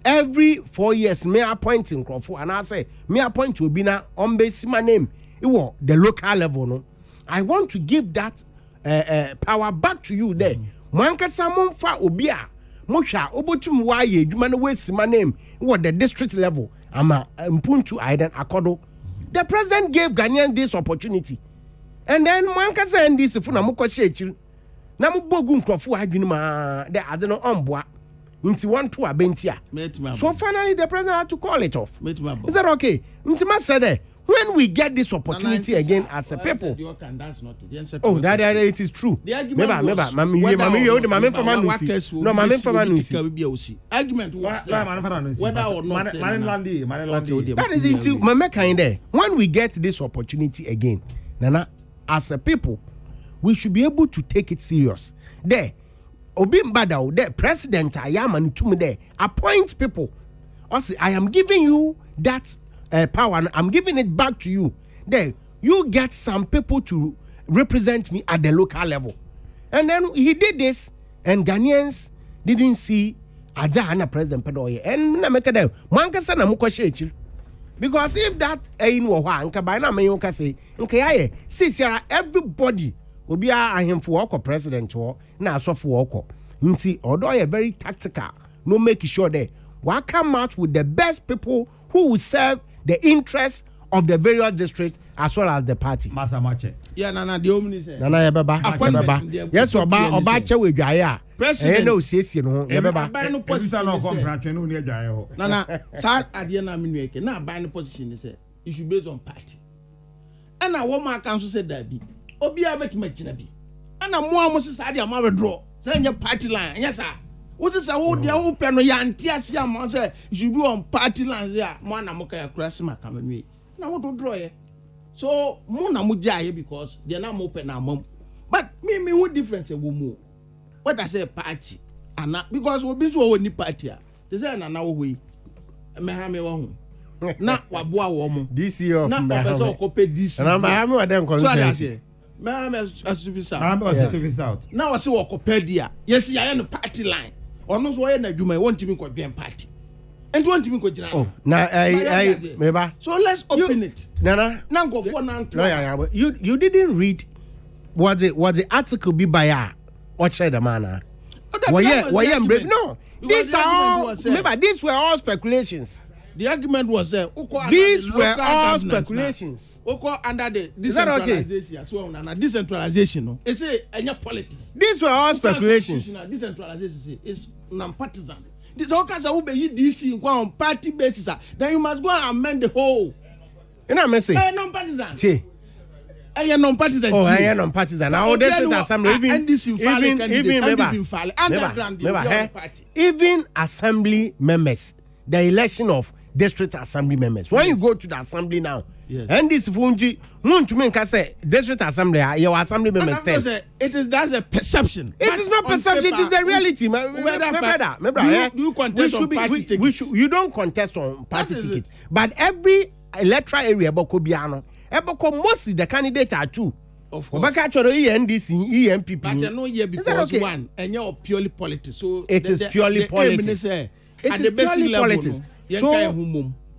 every 4 years me appoint in Crawford and I say me appoint to Obina on base my name. The local level, no. I want to give that power back to you there. Mankasa monfa obia mosha obotum waye adwuma no wesi my name the district level ama mpuntu aiden akodo. The president gave Ghanaians this opportunity. And then mankasa NDC fu na mokọ shechiri na mobogu nkrofo adwene ma de ade no onboa. Nti want to abentia. So finally the president had to call it off. Is that okay? Nti said when we get this opportunity again as a people. Oh, that it is true. Argument whether or not. That is it. When we get this opportunity again, Nana, as a people, we should be able to take it serious. There, Obimbadao, the president, I am and to me there, appoint people. Also, I am giving you that power and I'm giving it back to you. There, you get some people to represent me at the local level. And then he did this, and Ghanaians didn't see Ajahana President Pedoye. And Nameka, Mankasa Namukoshe. Because if that ain't Waha, Kabana Mayoka say, okay, since everybody will be a him for work president or now so for work. Although you're very tactical, no making sure that we come out with the best people who will serve the interests of the various districts as well as the party. Masamache. Yeah, Nana, the omni say. Nana Yababa. Yes, Obacha with Jaya. President. No, says you know, Yababa. Nana, Sir Adiana Minweke, now by the position, is you should based on party. And I want my council said that be. Obia bet Machinabi. And I'm more Moses Adia Mara draw. Send your party line. Yes, sir. What is a whole dear open no yan Tiasia Monse? You should be on party lines there. Mana Moka Krasima coming me. Now what to draw it? So Mona Mujay because they're not open now, mom. But me what difference a woman? What I say party? And not because we'll be so only party. They say now we Mahame won. Not Wabua woman. This year of Mahame. This. And I'm Mahame with them consistency. Mahame has to be south. Mahame has south. Now I see what Copedia. Yes, I am a party line. Or no, so I want to be called party. And want to be called. Oh, now I maybe. So let's open it. Nana, now go for now. No, you didn't read what the article be by what said the man. No, these are all. Remember, these were all speculations. The argument was these were all speculations. Under the decentralization. Okay? So decentralization. No, it's a politics. These were all speculations. Decentralization is non-partisan. This all kinds of DC on party basis. Then you must go and amend the whole. You know what I'm saying? Non-partisan. See. I am non-partisan. Oh, I am non-partisan. Now this is assembly. Even assembly members, the election of district assembly members. When you go to the assembly now, and this fungi, to me, say district assembly, your assembly members. That's a perception. It is not perception. It is the reality. You contest on party tickets. You don't contest on party tickets, but every electoral area, Bokobiano, mostly the candidates are two. Of course. NDC, EMPP. But you know, because one, and you're purely politics. So it is purely politics. It is purely politics. So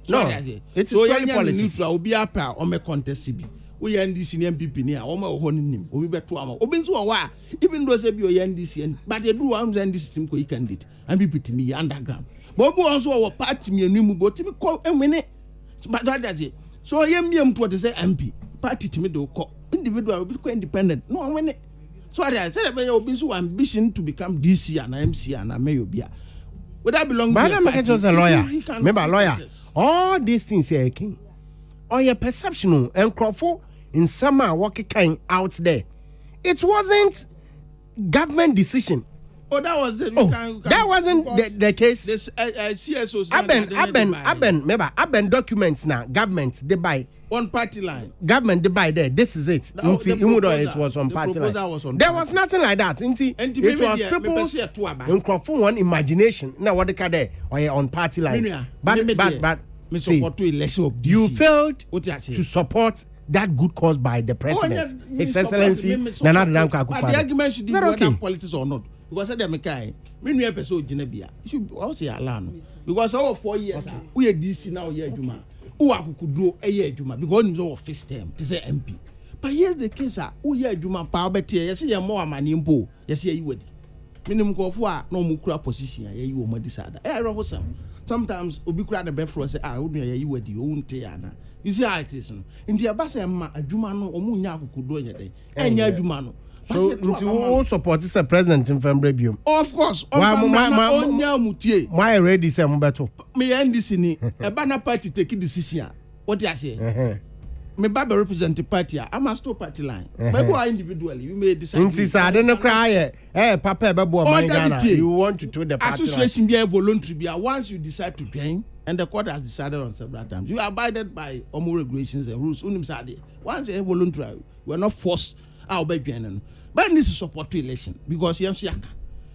no, it is purely politics. Will be up on my contest. We NDC MPP near or my honing. We bet 2 hours. Even though they be NDC, but they do arms NDC team candidate and be put me underground. But also our party me new but to me call a minute. But that's it. So I am to say MP. Party to me do call individual will be independent. No one it. So I said about your business ambition to become DC and MC and I may be. Would that belong to a lawyer? Remember, lawyer. All these things here, King. Or your perception and Crawford in summer walking kind out there. It wasn't government decision. Oh, that was it. That wasn't the case. This CSO. Aben documents now. Government they buy on party line. Government they buy there. This is it. It was on party line. There was nothing like that. It was people's in Crawford one imagination. Now what they call there or on party line. But you failed to support that good cause by the president, His Excellency Nana Danko Akufo-Addo. But the argument should be whether politics or not. Because I said, "Mekai, me new episode Genebia. You should also allow because over 4 years we are DC now year Juma. Who could do a year Juma because it's our first term to say MP. But here's the case: who year Juma power better? Yes, you more money in Bo. Yes, you would. Minimum go for no mukra position. You will decide. Sometimes we cry the best for us. I would you would you won't tell. You see how it is. In the Abasa, a Juma no or Munya could do anything. And ya Jumano. So you support this president in Fembrebium? Of course. Why ready say Mbeto? Me NDC ni a banner party take decision. What do you say? Me baba represent the party. I must stop party line. But go individually. You may decide. I don't cry. Papa Babo Ghana. You want to do the party association be a voluntary be. Once you decide to join, and the court has decided on several times, you abided by all regulations and rules. Once you are voluntary, we are not forced out by joining. But this is support to election because you have.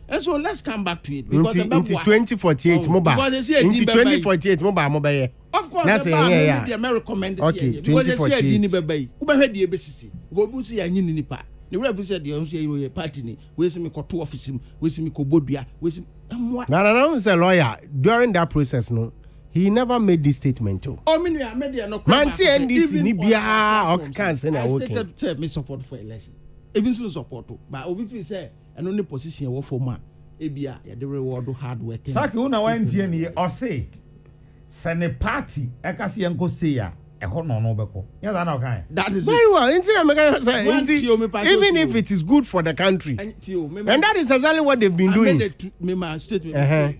And so let's come back to it because into 2048 mobile. Into 2048 mobile. Of course, that's the American recommended. Okay, 2048. Ubehead the ABCC. Go busi ya nyini nipa. The rep said the only party ni. We see me ko two office. We see me ko bodua. We see. No, is a lawyer. During that process, no, he never made this statement too. Oh, me media no. Manti NDC ni biya or can't say na working. I stated me support for election. Even so support to. But Obi say. And only position what for man. Ebia ya the reward hard work. Saki una wantie ni o say sene party ekasi yanko say ya eho no beko. Yes na kan. That is very well. Even if it is good for the country. And that is exactly what they've been doing. My statement.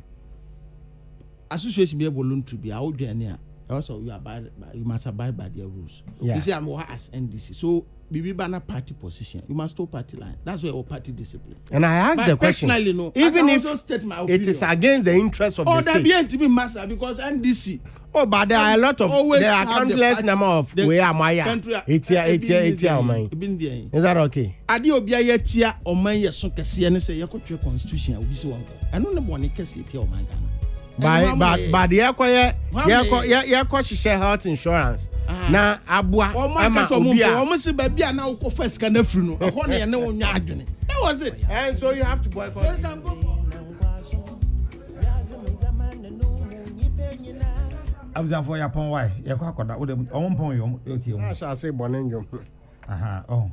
Association be voluntary be out there. Also you must abide by their rules. You say I'm as NDC. So Bibi Bana party position. You must stop party line. That's why our party discipline. And I asked the question. No, even if it is against the interest of the state. Oh, that be to be master because NDC. Oh, but there are a lot of there are countless number of where am I? It's here. Is that okay? Adi obia yetia oman ye so kese ne say yakotwe constitution obi se won. Eno ne bone kese yetia oman Ghana. But the health insurance. Na abua ama obia almost baby na wo first can free no e ho ne ne wo nya adwene. That was it. And so you have to boycott. Abzan for your pon why ye kwa koda wo dem on pon yo tie mu. I shall say bonenjo. Oh.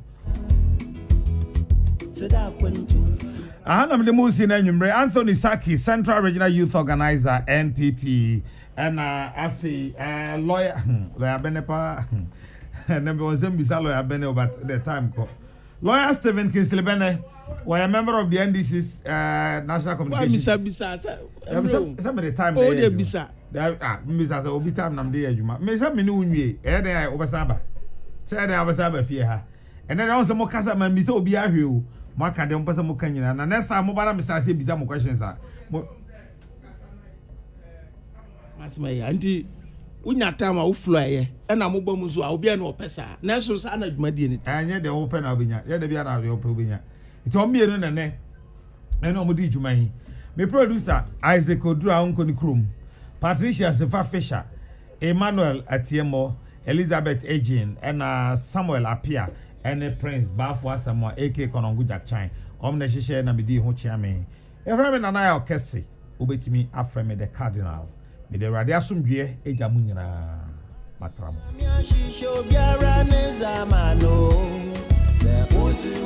Ahanam de musi na nwumre Anthony Saki, Central Regional Youth Organizer NPP, and afi lawyer Benepa number was bisa lawyer Bene but the time ko. Lawyer Stephen Kingsley Bene was a member of the NDC's National Communications. Some of the time they bisa. Bisa so obi time nam dey adwuma. Me say me no nwie e dey obasaba. Say dey obasaba fie ha. And then also mo kasa man bisa obi ahwe o. Maka dem pesa mo kanyina na next time mo bara me say bisa mo questions ah. Masma ya anti unya time a wo flow ye e na mo ba mu so a obi na opesa. Na so sa na adwuma die ni. Anye de wo pe na obinya. Ye de bia na wo pe obinya. Iti o mienu na ne. E na mo di adwuma yi. Me producer Isaac Odura onko ni krom. Patricia Sefa Fisher, Emmanuel Atiemo, Elizabeth Ejin, and Samuel Apia, and Prince Bafwa Samuel AK Konongu Jakchan. Omne Shisha na Midi Hochiame. Every man I Kessi, Ubetimi Afreme the Cardinal. With the Radiasum Due, Ejamunina Makramo.